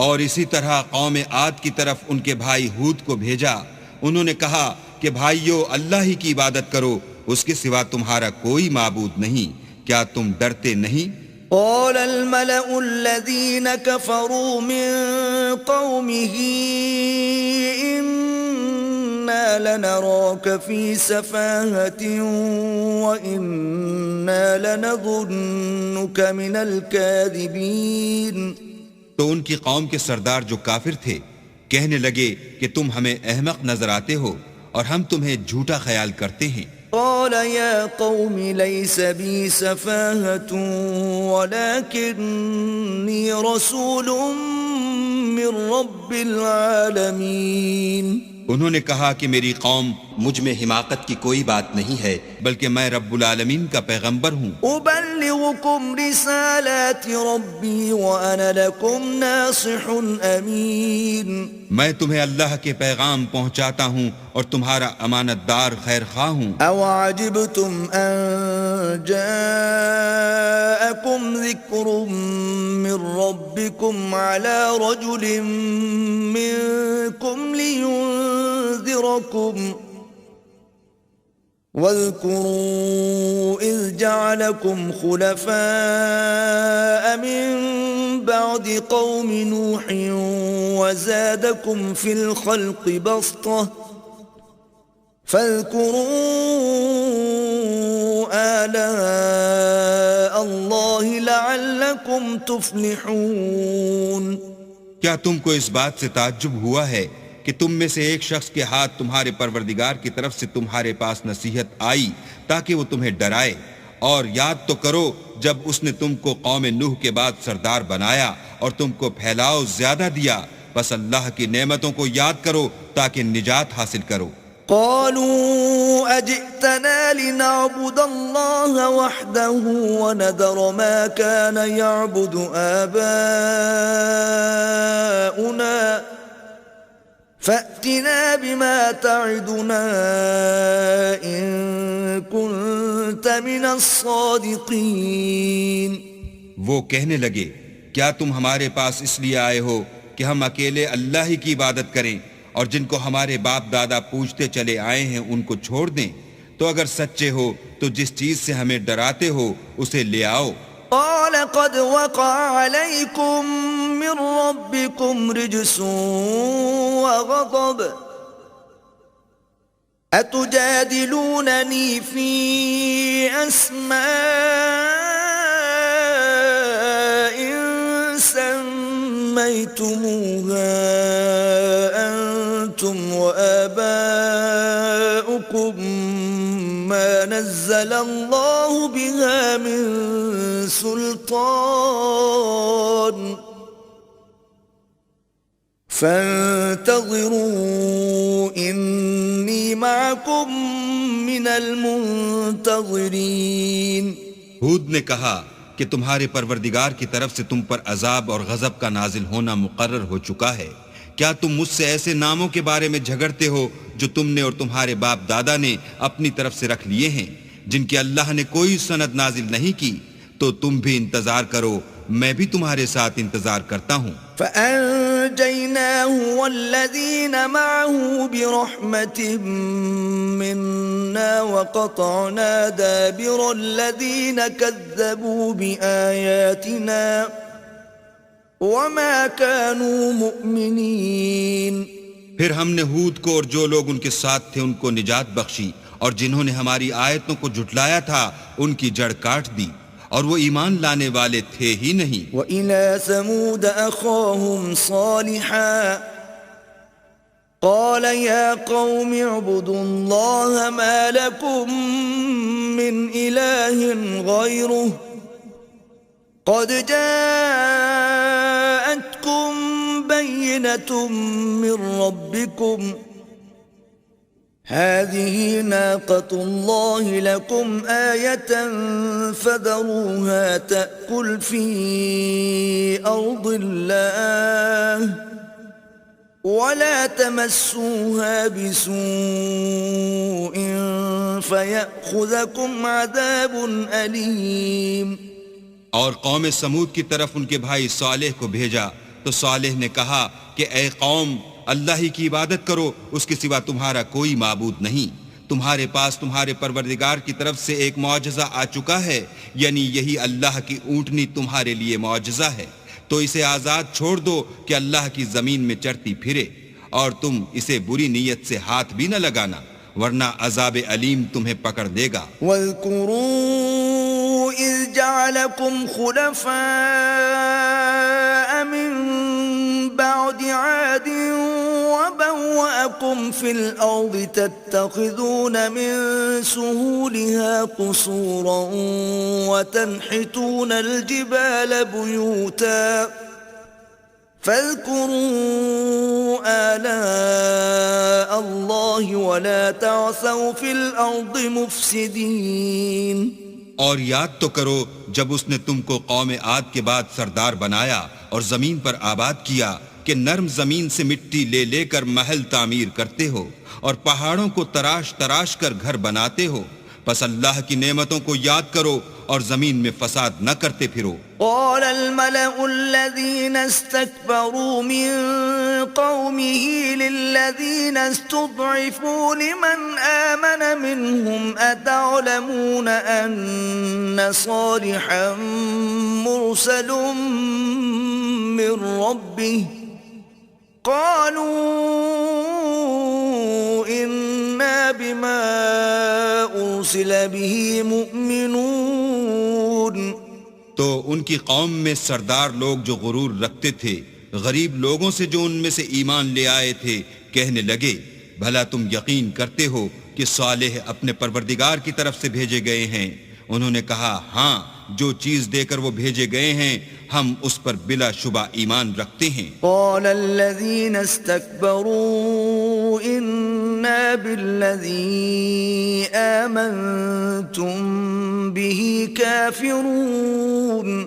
اور اسی طرح قوم عاد کی طرف ان کے بھائی ہود کو بھیجا. انہوں نے کہا کہ بھائیو اللہ ہی کی عبادت کرو، اس کے سوا تمہارا کوئی معبود نہیں، کیا تم ڈرتے نہیں؟ قال الملأ الذين كفروا من قومه إنا لنراك في سفاهة وإنا لنظنك من الكاذبين. تو ان کی قوم کے سردار جو کافر تھے کہنے لگے کہ تم ہمیں احمق نظر آتے ہو اور ہم تمہیں جھوٹا خیال کرتے ہیں. قال يا قوم ليس بي سفاهة ولكني رسول من رب العالمين. انہوں نے کہا کہ میری قوم مجھ میں حماقت کی کوئی بات نہیں ہے بلکہ میں رب العالمین کا پیغمبر ہوں. أبلغكم رسالات ربي وأنا لكم ناصح أمين. میں تمہیں اللہ کے پیغام پہنچاتا ہوں اور تمہارا امانت دار خیر خواہ ہوں. أَوَعَجِبْتُمْ أَن جَاءَكُمْ ذِكْرٌ مِّن رَّبِّكُمْ عَلَى رَجُلٍ مِّنكُمْ لِيُنذِرَكُمْ وَاذْكُرُوا إِذْ جَعَلَكُمْ خُلَفَاءَ مِن بَعْدِ قَوْمِ نُوحٍ وَزَادَكُمْ فِي الْخَلْقِ بَسْطَةً فاذكروا آلاء الله لعلكم تفلحون. کیا تم کو اس بات سے تعجب ہوا ہے کہ تم میں سے ایک شخص کے ہاتھ تمہارے پروردگار کی طرف سے تمہارے پاس نصیحت آئی تاکہ وہ تمہیں ڈرائے؟ اور یاد تو کرو جب اس نے تم کو قوم نوح کے بعد سردار بنایا اور تم کو پھیلاؤ زیادہ دیا بس اللہ کی نعمتوں کو یاد کرو تاکہ نجات حاصل کرو۔ قالوا أجئتنا لنعبد الله وحده ونذر ما كان يعبد آباؤنا فأتنا بما تعدنا إن كنت من الصادقين۔ وہ کہنے لگے کیا تم ہمارے پاس اس لیے آئے ہو کہ ہم اکیلے اللہ ہی کی عبادت کریں اور جن کو ہمارے باپ دادا پوجتے چلے آئے ہیں ان کو چھوڑ دیں؟ تو اگر سچے ہو تو جس چیز سے ہمیں ڈراتے ہو اسے لے آؤ۔ قال قد وقع عليكم من ربكم رجس وغضب أتجادلونني في أسماء سميتموها أنتم وآباؤكم ما نزل الله بها من سلطان فانتظروا إني معكم من المنتظرين۔ ہود نے کہا کہ تمہارے پروردگار کی طرف سے تم پر عذاب اور غضب کا نازل ہونا مقرر ہو چکا ہے۔ کیا تم مجھ سے ایسے ناموں کے بارے میں جھگڑتے ہو جو تم نے اور تمہارے باپ دادا نے اپنی طرف سے رکھ لیے ہیں جن کی اللہ نے کوئی سند نازل نہیں کی؟ تو تم بھی انتظار کرو، میں بھی تمہارے ساتھ انتظار کرتا ہوں۔ فأنجيناه والذين معه برحمة منا وقطعنا دابر الذين كذبوا بآياتنا وما كانوا مؤمنين۔ پھر ہم نے ہود کو اور جو لوگ ان کے ساتھ تھے ان کو نجات بخشی، اور جنہوں نے ہماری آیتوں کو جھٹلایا تھا ان کی جڑ کاٹ دی، اور وہ ایمان لانے والے تھے ہی نہیں۔ وَإِلَى ثَمُودَ أَخَاهُمْ صَالِحًا قَالَ يَا قَوْمِ اعْبُدُوا اللَّهَ مَا لَكُمْ مِنْ إِلَٰهٍ غَيْرُهُ قَدْ جَاءَتْكُمْ بَيِّنَةٌ مِّن رَّبِّكُمْ هذه ناقة الله لكم آية فذروها تأكل في أرض الله ولا تمسوها بسوء فيأخذكم عذاب أليم۔ اور قوم سمود کی طرف ان کے بھائی صالح کو بھیجا تو صالح نے کہا کہ اے قوم، اللہ ہی کی عبادت کرو، اس کے سوا تمہارا کوئی معبود نہیں۔ تمہارے پاس تمہارے پروردگار کی طرف سے ایک معجزہ آ چکا ہے، یعنی یہی اللہ کی اونٹنی تمہارے لیے معجزہ ہے، تو اسے آزاد چھوڑ دو کہ اللہ کی زمین میں چرتی پھرے، اور تم اسے بری نیت سے ہاتھ بھی نہ لگانا ورنہ عذاب علیم تمہیں پکڑ دے گا۔ وَاذْكُرُوا إِذْ جَعَلَكُمْ خُلَفَاءَ مِن بَعْدِ عَادٍ وَبَوَّأَكُمْ فِي الْأَرْضِ تَتَّخِذُونَ مِن سُهُولِهَا قُصُورًا وَتَنْحِتُونَ الْجِبَالَ بُيُوتًا فاذكروا آلاء الله ولا تعثوا في الأرض مفسدين۔ اور یاد تو کرو جب اس نے تم کو قوم عاد کے بعد سردار بنایا اور زمین پر آباد کیا کہ نرم زمین سے مٹی لے لے کر محل تعمیر کرتے ہو اور پہاڑوں کو تراش تراش کر گھر بناتے ہو، پس اللہ کی نعمتوں کو یاد کرو اور زمین میں فساد نہ کرتے پھرو۔ قال الملأ الذين استكبروا من قومه للذين استضعفوا لمن آمن منهم أتعلمون أن صالحا مرسل من ربه قالوا إنا بما أرسل به مؤمنون۔ تو ان کی قوم میں سردار لوگ جو غرور رکھتے تھے غریب لوگوں سے جو ان میں سے ایمان لے آئے تھے کہنے لگے بھلا تم یقین کرتے ہو کہ صالح اپنے پروردگار کی طرف سے بھیجے گئے ہیں؟ انہوں نے کہا ہاں، جو چیز دے کر وہ بھیجے گئے ہیں ہم اس پر بلا شبہ ایمان رکھتے ہیں۔ قال الذين استكبروا إنا بالذي آمنتم به كافرون۔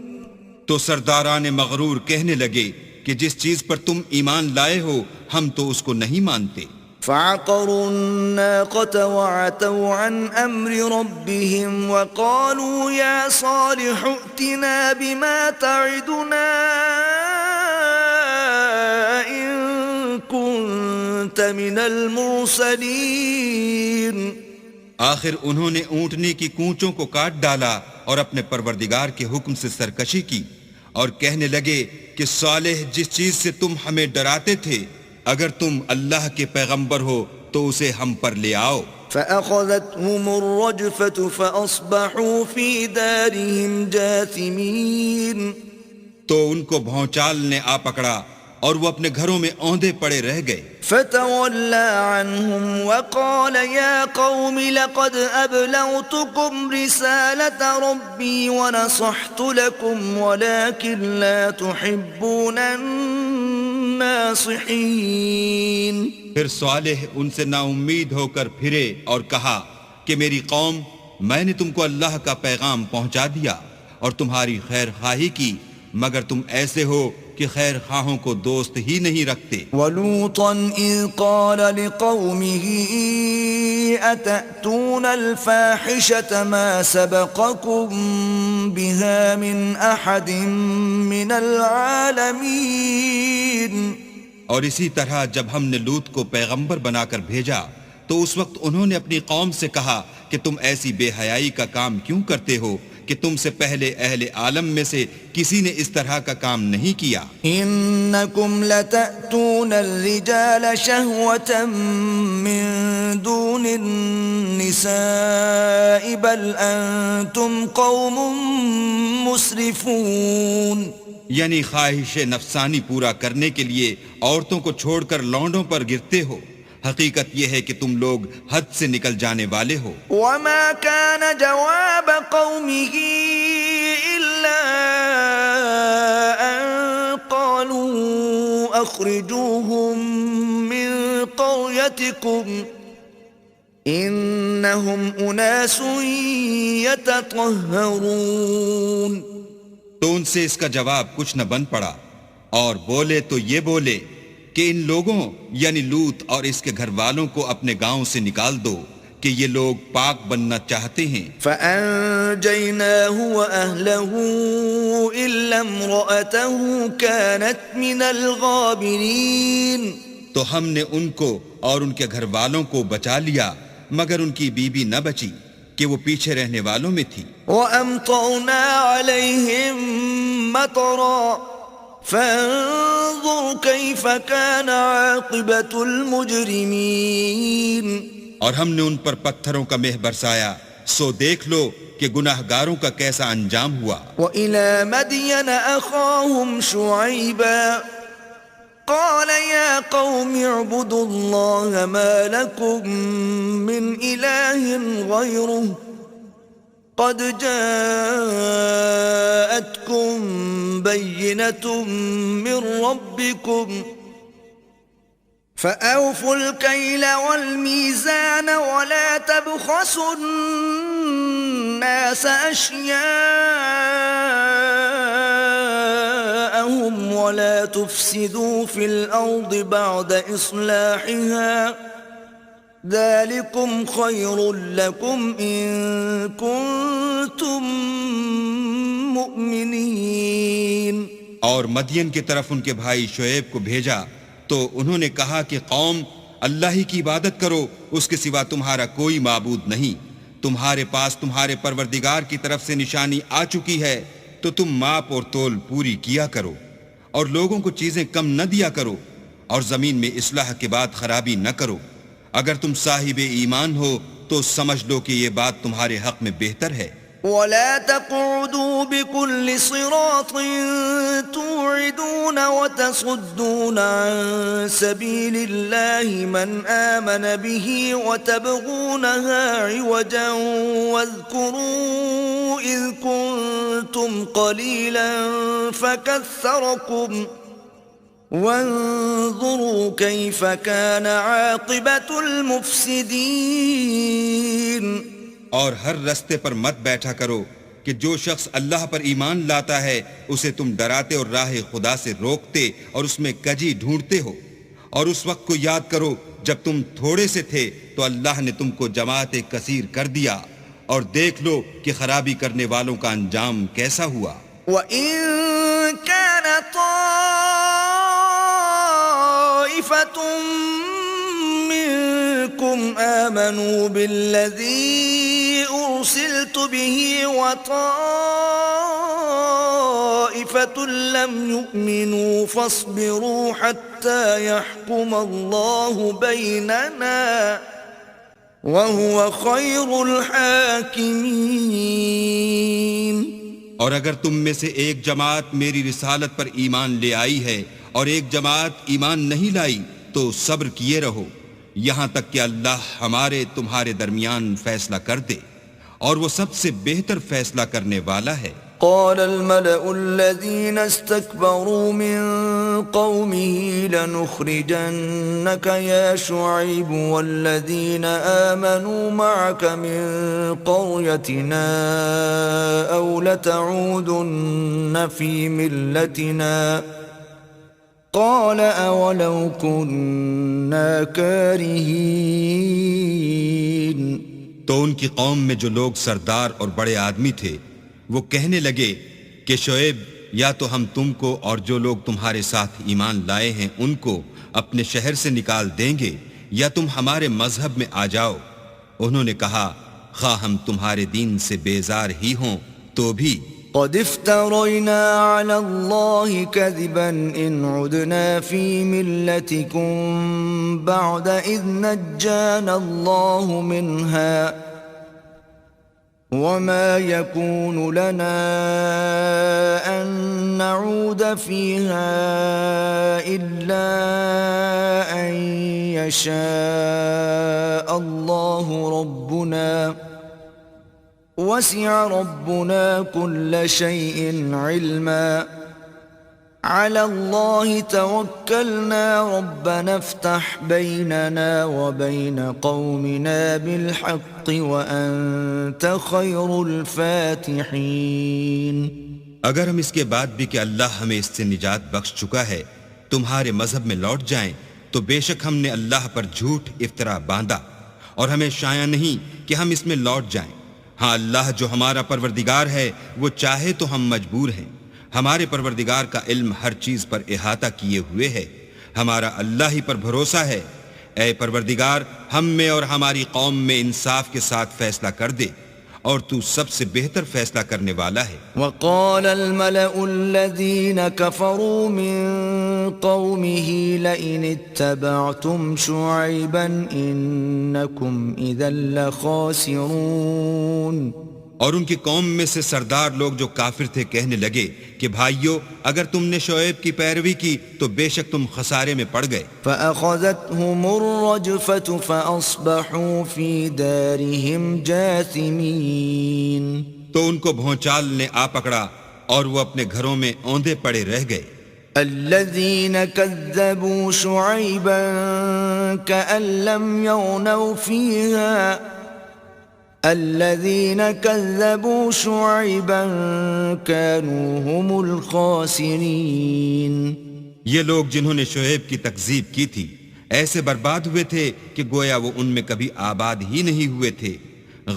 تو سرداران مغرور کہنے لگے کہ جس چیز پر تم ایمان لائے ہو ہم تو اس کو نہیں مانتے۔ فعقروا الناقة وعتوا عن أمر ربهم وقالوا يا صالح ائتنا بما تعدنا إن كنت من المرسلين۔ آخر انہوں نے اونٹنی کی کونچوں کو کاٹ ڈالا اور اپنے پروردگار کے حکم سے سرکشی کی اور کہنے لگے کہ صالح جس چیز سے تم ہمیں ڈراتے تھے اگر تم اللہ کے پیغمبر ہو تو اسے ہم پر لے آؤ۔ فأخذتهم الرجفة فأصبحوا في دارهم جاثمين۔ تو ان کو بھونچال نے آ پکڑا اور وہ اپنے گھروں میں اوندے پڑے رہ گئے۔ فتولى عنهم وقال يا قوم لقد أبلغتكم رسالة ربي ونصحت لكم ولكن لا تحبون الناصحين۔ پھر صالح ان سے نا امید ہو کر پھرے اور کہا کہ میری قوم، میں نے تم کو اللہ کا پیغام پہنچا دیا اور تمہاری خیر خواہی کی، مگر تم ایسے ہو کہ خیر خواہوں کو دوست ہی نہیں رکھتے۔ وَلُوطًا إِذْ قَالَ لِقَوْمِهِ أَتَأْتُونَ الْفَاحِشَةَ مَا سَبَقَكُمْ بِهَا مِنْ أَحَدٍ مِّنَ الْعَالَمِينَ۔ اور اسی طرح جب ہم نے لوط کو پیغمبر بنا کر بھیجا تو اس وقت انہوں نے اپنی قوم سے کہا کہ تم ایسی بے حیائی کا کام کیوں کرتے ہو کہ تم سے پہلے اہل عالم میں سے کسی نے اس طرح کا کام نہیں کیا۔ انکم لتأتون الرجال شہوة من دون النساء بل انتم قوم مسرفون۔ یعنی خواہش نفسانی پورا کرنے کے لیے عورتوں کو چھوڑ کر لونڈوں پر گرتے ہو، حقیقت یہ ہے کہ تم لوگ حد سے نکل جانے والے ہو۔ وما كان جواب قومه إلا أن قالوا أخرجوهم من قريتكم إنهم أناس يتطهرون۔ تو ان سے اس کا جواب کچھ نہ بن پڑا، اور بولے تو یہ بولے کہ ان لوگوں یعنی لوط اور اس کے گھر والوں کو اپنے گاؤں سے نکال دو کہ یہ لوگ پاک بننا چاہتے ہیں۔ فَأَنْجَيْنَاهُ وَأَهْلَهُ إِلَّا امْرَأَتَهُ كَانَتْ مِنَ الْغَابِرِينَ۔ تو ہم نے ان کو اور ان کے گھر والوں کو بچا لیا مگر ان کی بیوی نہ بچی کہ وہ پیچھے رہنے والوں میں تھی۔ وَأَمْطَرْنَا عَلَيْهِمْ مَطَرًا فَانظُرْ كَيْفَ كَانَ عَاقِبَةُ الْمُجْرِمِينَ۔ اور ہم نے ان پر پتھروں کا مہ برسایا، سو دیکھ لو کہ گناہ گاروں کا کیسا انجام ہوا۔ وَإِلَى مَدْيَنَ أَخَاهُمْ شُعَيْبًا قَالَ يَا قَوْمِ اعْبُدُوا اللَّهَ مَا لَكُمْ مِنْ إِلَٰهٍ غَيْرُهُ قَدْ جَاءَتْكُمْ بَيِّنَةٌ مِّن رَّبِّكُمْ فَأَوْفُوا الْكَيْلَ وَالْمِيزَانَ وَلَا تَبْخَسُوا النَّاسَ أَشْيَاءَهُمْ وَلَا تُفْسِدُوا فِي الْأَرْضِ بَعْدَ إِصْلَاحِهَا ذَلِكُمْ خَيْرٌ لَكُمْ إِن كُنتُم مُؤْمِنِينَ۔ اور مدین کی طرف ان کے بھائی شعیب کو بھیجا تو انہوں نے کہا کہ قوم، اللہ ہی کی عبادت کرو، اس کے سوا تمہارا کوئی معبود نہیں، تمہارے پاس تمہارے پروردگار کی طرف سے نشانی آ چکی ہے تو تم ماپ اور تول پوری کیا کرو اور لوگوں کو چیزیں کم نہ دیا کرو اور زمین میں اصلاح کے بعد خرابی نہ کرو۔ اگر تم صاحب ایمان ہو تو سمجھ لو کہ یہ بات تمہارے حق میں بہتر ہے۔ ولا تقعدوا بكل صراط توعدون وتصدون عن سبيل الله من آمن به وتبغونها عوجا واذكروا إذ كنتم قليلا فكثركم وانظروا كيف كان عاقبة المفسدين. اور ہر رستے پر مت بیٹھا کرو کہ جو شخص اللہ پر ایمان لاتا ہے اسے تم ڈراتے اور راہ خدا سے روکتے اور اس میں کجی ڈھونڈتے ہو. اور اس وقت کو یاد کرو جب تم تھوڑے سے تھے تو اللہ نے تم کو جماعت کثیر کر دیا، اور دیکھ لو کہ خرابی کرنے والوں کا انجام کیسا ہوا. وَإِن كَانَ طَائِفَةٌ مِّنكُمْ آمَنُوا بِالَّذِي أُرْسِلْتُ بِهِ وَطَائِفَةٌ لَّمْ يُؤْمِنُوا فَاصْبِرُوا حَتَّى يَحْكُمَ اللَّهُ بَيْنَنَا وَهُوَ خَيْرُ الْحَاكِمِينَ. اور اگر تم میں سے ایک جماعت میری رسالت پر ایمان لے آئی ہے اور ایک جماعت ایمان نہیں لائی تو صبر کیے رہو یہاں تک کہ اللہ ہمارے تمہارے درمیان فیصلہ کر دے، اور وہ سب سے بہتر فیصلہ کرنے والا ہے. قال الملأ الذين استكبروا من قومه لنخرجنك يا شعيب والذين آمنوا معك من قريتنا أو لتعودن في ملتنا قال أولو كنا كارهين. تو ان کی قوم میں جو لوگ سردار اور بڑے آدمی تھے وہ کہنے لگے کہ شعیب یا تو ہم تم کو اور جو لوگ تمہارے ساتھ ایمان لائے ہیں ان کو اپنے شہر سے نکال دیں گے یا تم ہمارے مذہب میں آ جاؤ. انہوں نے کہا خواہ ہم تمہارے دین سے بیزار ہی ہوں تو بھی قد افترينا على الله كذبا إن عدنا في ملتكم بعد إذ نجانا الله منها وما يكون لنا أن نعود فيها إلا أن يشاء الله ربنا وسع ربنا كل شيء علما على الله توكلنا ربنا افتح بيننا وبين قومنا بالحق وأنت خير الفاتحين. اگر ہم اس کے بعد بھی کہ اللہ ہمیں اس سے نجات بخش چکا ہے تمہارے مذہب میں لوٹ جائیں تو بے شک ہم نے اللہ پر جھوٹ افطرا باندھا اور ہمیں شایع نہیں کہ ہم اس میں لوٹ جائیں. ہاں اللہ جو ہمارا پروردگار ہے وہ چاہے تو ہم مجبور ہیں. ہمارے پروردگار کا علم ہر چیز پر احاطہ کیے ہوئے ہے. ہمارا اللہ ہی پر بھروسہ ہے. اے پروردگار ہم میں اور ہماری قوم میں انصاف کے ساتھ فیصلہ کر دے اور تو سب سے بہتر فیصلہ کرنے والا ہے. وقال الملأ الذين كفروا من قومه لئن اتبعتم شعيبا إنكم إذا لخاسرون. اور ان کی قوم میں سے سردار لوگ جو کافر تھے کہنے لگے کہ بھائیو اگر تم نے شعیب کی پیروی کی تو بے شک تم خسارے میں پڑ گئے. فأخذتهم الرجفة فأصبحوا في دارهم جاثمين. تو ان کو بھونچال نے آ پکڑا اور وہ اپنے گھروں میں اوندے پڑے رہ گئے. الذين كذبوا شعيبا كأن لم يغنوا فيها الذين كذبوا شعيبا كانوا هم الخاسرين. یہ لوگ جنہوں نے شعیب کی تکذیب کی تھی ایسے برباد ہوئے تھے کہ گویا وہ ان میں کبھی آباد ہی نہیں ہوئے تھے.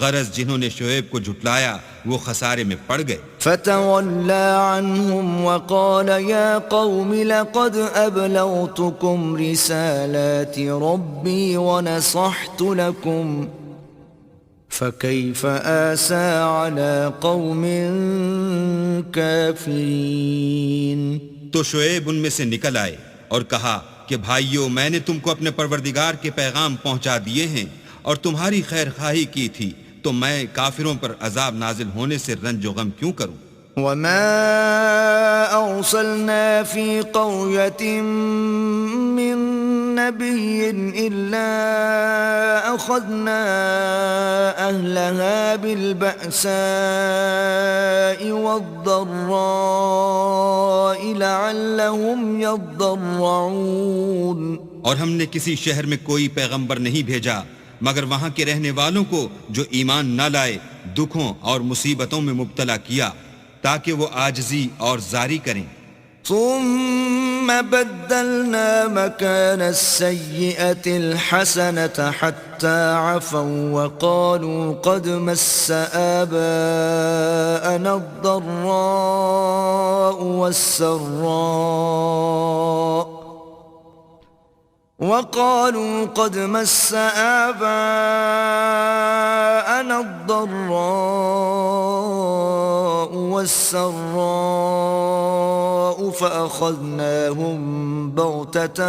غرض جنہوں نے شعیب کو جھٹلایا وہ خسارے میں پڑ گئے. فتولى عنهم وقال يا قوم لقد أبلغتكم رسالات ربي ونصحت لكم فكيف آسى على قوم كافرين. تو شعیب ان میں سے نکل آئے اور کہا کہ بھائیو میں نے تم کو اپنے پروردگار کے پیغام پہنچا دیے ہیں اور تمہاری خیر خواہی کی تھی تو میں کافروں پر عذاب نازل ہونے سے رنج و غم کیوں کروں؟ وما أرسلنا في قرية من نبي إلا أخذنا أهلها بالبأساء والضراء لعلهم يضرعون. اور ہم نے کسی شہر میں کوئی پیغمبر نہیں بھیجا مگر وہاں کے رہنے والوں کو جو ایمان نہ لائے دکھوں اور مصیبتوں میں مبتلا کیا تاکہ وہ عاجزی اور زاری کریں. ثم بدلنا مكان السيئة الحسنة حتى عفوا وقالوا قد مس آباءنا الضراء والسراء وقالوا قد مس آباءنا الضراء والسراء فأخذناهم بغتة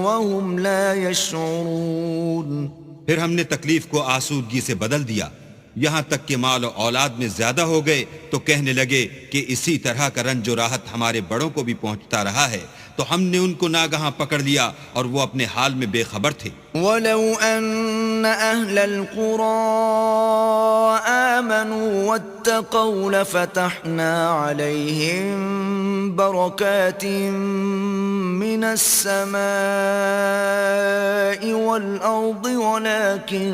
وهم لا يشعرون. پھر ہم نے تکلیف کو آسودگی سے بدل دیا یہاں تک کہ مال و اولاد میں زیادہ ہو گئے تو کہنے لگے کہ اسی طرح کا رنج و راحت ہمارے بڑوں کو بھی پہنچتا رہا ہے تو ہم نے ان کو ناگہاں پکڑ لیا اور وہ اپنے حال میں بے خبر تھے. وَلَوْ أَنَّ أَهْلَ الْقُرَىٰ آمَنُوا وَاتَّقَوْا لَفَتَحْنَا عَلَيْهِمْ بَرَكَاتٍ مِّنَ السَّمَاءِ وَالْأَرْضِ وَلَكِن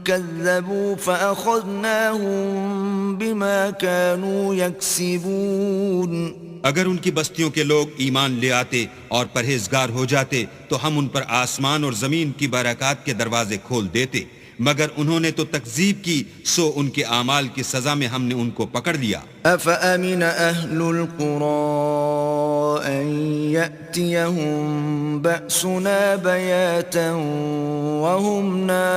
كَذَّبُوا فَأَخَذْنَاهُم بِمَا كَانُوا يَكْسِبُونَ. اگر ان کی بستیوں کے لوگ ایمان لے آتے اور پرہیزگار ہو جاتے تو ہم ان پر آسمان اور زمین کی برکات کے دروازے کھول دیتے مگر انہوں نے تو تکذیب کی سو ان کے اعمال کی سزا میں ہم نے ان کو پکڑ لیا. أَفَأَمِنَ أَهْلُ الْقُرَىٰ أَن يَأْتِيَهُم بَأْسُنَا بَيَاتًا وَهُمْ نَائِمُونَ.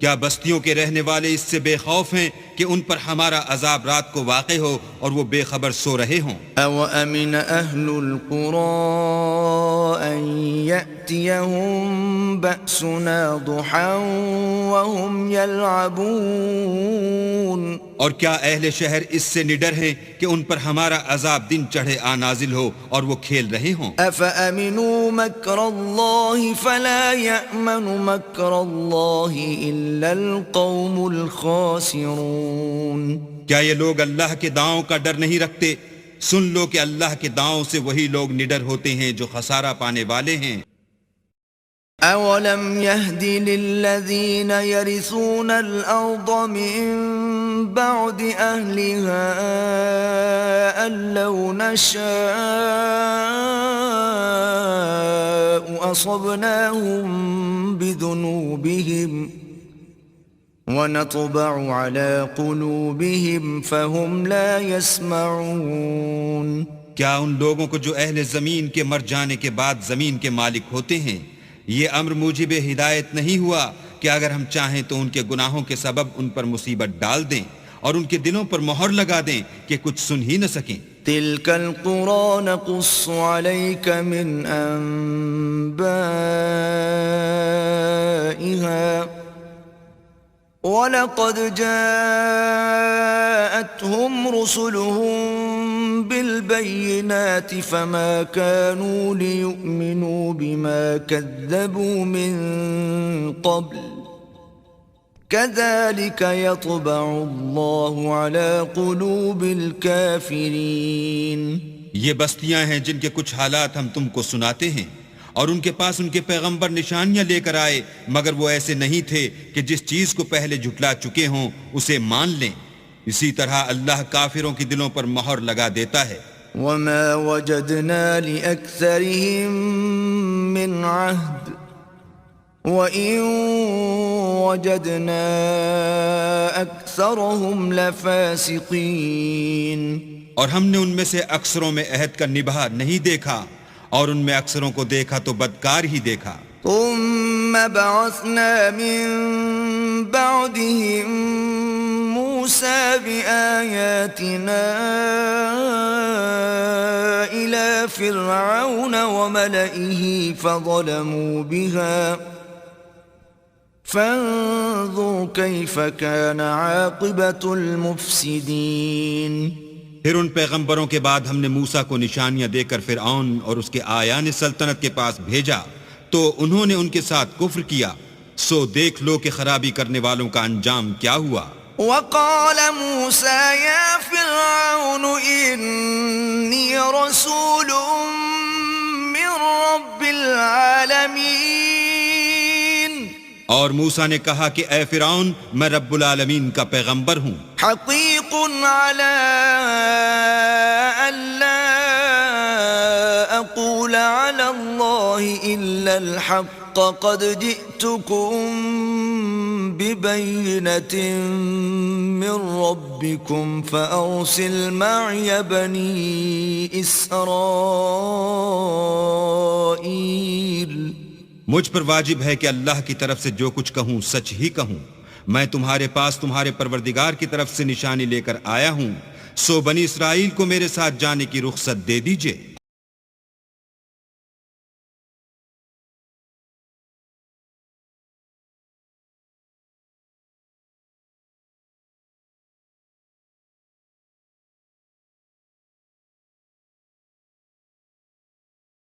کیا بستیوں کے رہنے والے اس سے بے خوف ہیں کہ ان پر ہمارا عذاب رات کو واقع ہو اور وہ بے خبر سو رہے ہوں؟ أَوَأَمِنَ أَهْلُ الْقُرَىٰ أَن يَأْتِيَهُم بَأْسُنَا ضُحًى وَهُمْ يَلْعَبُونَ. اور کیا اہل شہر اس سے نڈر ہیں کہ ان پر ہمارا عذاب دن چڑھے نازل ہو اور وہ کھیل رہے ہوں؟ أَفَأَمِنُوا مَكْرَ اللَّهِ فَلَا يَأْمَنُ مَكْرَ اللَّهِ إِلَّا الْقَوْمُ الْخَاسِرُونَ. کیا یہ لوگ اللہ کے داؤں کا ڈر نہیں رکھتے؟ سن لو کہ اللہ کے داؤں سے وہی لوگ نڈر ہوتے ہیں جو خسارہ پانے والے ہیں. أَوَلَمْ يَهْدِ لِلَّذِينَ يَرِثُونَ الْأَرْضَ مِن بَعْدِ أَهْلِهَا أَن لَّوْ نَشَاءُ أَصَبْنَاهُم بِذُنُوبِهِمْ وَنَطْبَعُ عَلَى قُلُوبِهِمْ فَهُمْ لَا يَسْمَعُونَ. کیا ان لوگوں کو جو اہل زمین کے مر جانے کے بعد زمین کے مالک ہوتے ہیں یہ امر موجب ہدایت نہیں ہوا کہ اگر ہم چاہیں تو ان کے گناہوں کے سبب ان پر مصیبت ڈال دیں اور ان کے دلوں پر مہر لگا دیں کہ کچھ سن ہی نہ سکیں؟ تِلْكَ الْقُرَىٰ نَقُصُّ عَلَيْكَ مِنْ أَنبَائِهَا وَلَقَدْ جَاءَتْهُمْ رُسُلُهُم بِالْبَيِّنَاتِ فَمَا كَانُوا لِيُؤْمِنُوا بِمَا كَذَّبُوا مِن قَبْلُ كَذَلِكَ يَطْبَعُ اللَّهُ عَلَى قُلُوبِ الْكَافِرِينَ. یہ بستیاں ہیں جن کے کچھ حالات ہم تم کو سناتے ہیں اور ان کے پاس ان کے پیغمبر نشانیاں لے کر آئے مگر وہ ایسے نہیں تھے کہ جس چیز کو پہلے جھٹلا چکے ہوں اسے مان لیں. اسی طرح اللہ کافروں کی دلوں پر مہر لگا دیتا ہے. وَمَا وَجَدْنَا لِأَكْثَرِهِم مِّنْ عَهْدٍ وَإِن وَجَدْنَا أَكْثَرَهُمْ لَفَاسِقِينَ. اور ہم نے ان میں سے اکثروں میں عہد کا نبھا نہیں دیکھا اور ان میں اکثروں کو دیکھا تو بدکار ہی دیکھا. ثم بعثنا من بعدهم موسى بآياتنا إلى فرعون وملئه فانظر كيف كان عاقبة المفسدين. پھر ان پیغمبروں کے بعد ہم نے موسیٰ کو نشانیاں دے کر فرعون اور اس کے آیان سلطنت کے پاس بھیجا تو انہوں نے ان کے ساتھ کفر کیا، سو دیکھ لو کہ خرابی کرنے والوں کا انجام کیا ہوا۔ وقال موسى يا فرعون إني رسول من رب العالمين. اور موسیٰ نے کہا کہ اے فرعون میں رب العالمین کا پیغمبر ہوں، حقيق على ألا أقول على الله إلا الحق قد جئتكم ببينة من ربكم فأرسل معي بني إسرائيل. مجھ پر واجب ہے کہ اللہ کی طرف سے جو کچھ کہوں سچ ہی کہوں، میں تمہارے پاس تمہارے پروردگار کی طرف سے نشانی لے کر آیا ہوں، سو بنی اسرائیل کو میرے ساتھ جانے کی رخصت دے دیجئے۔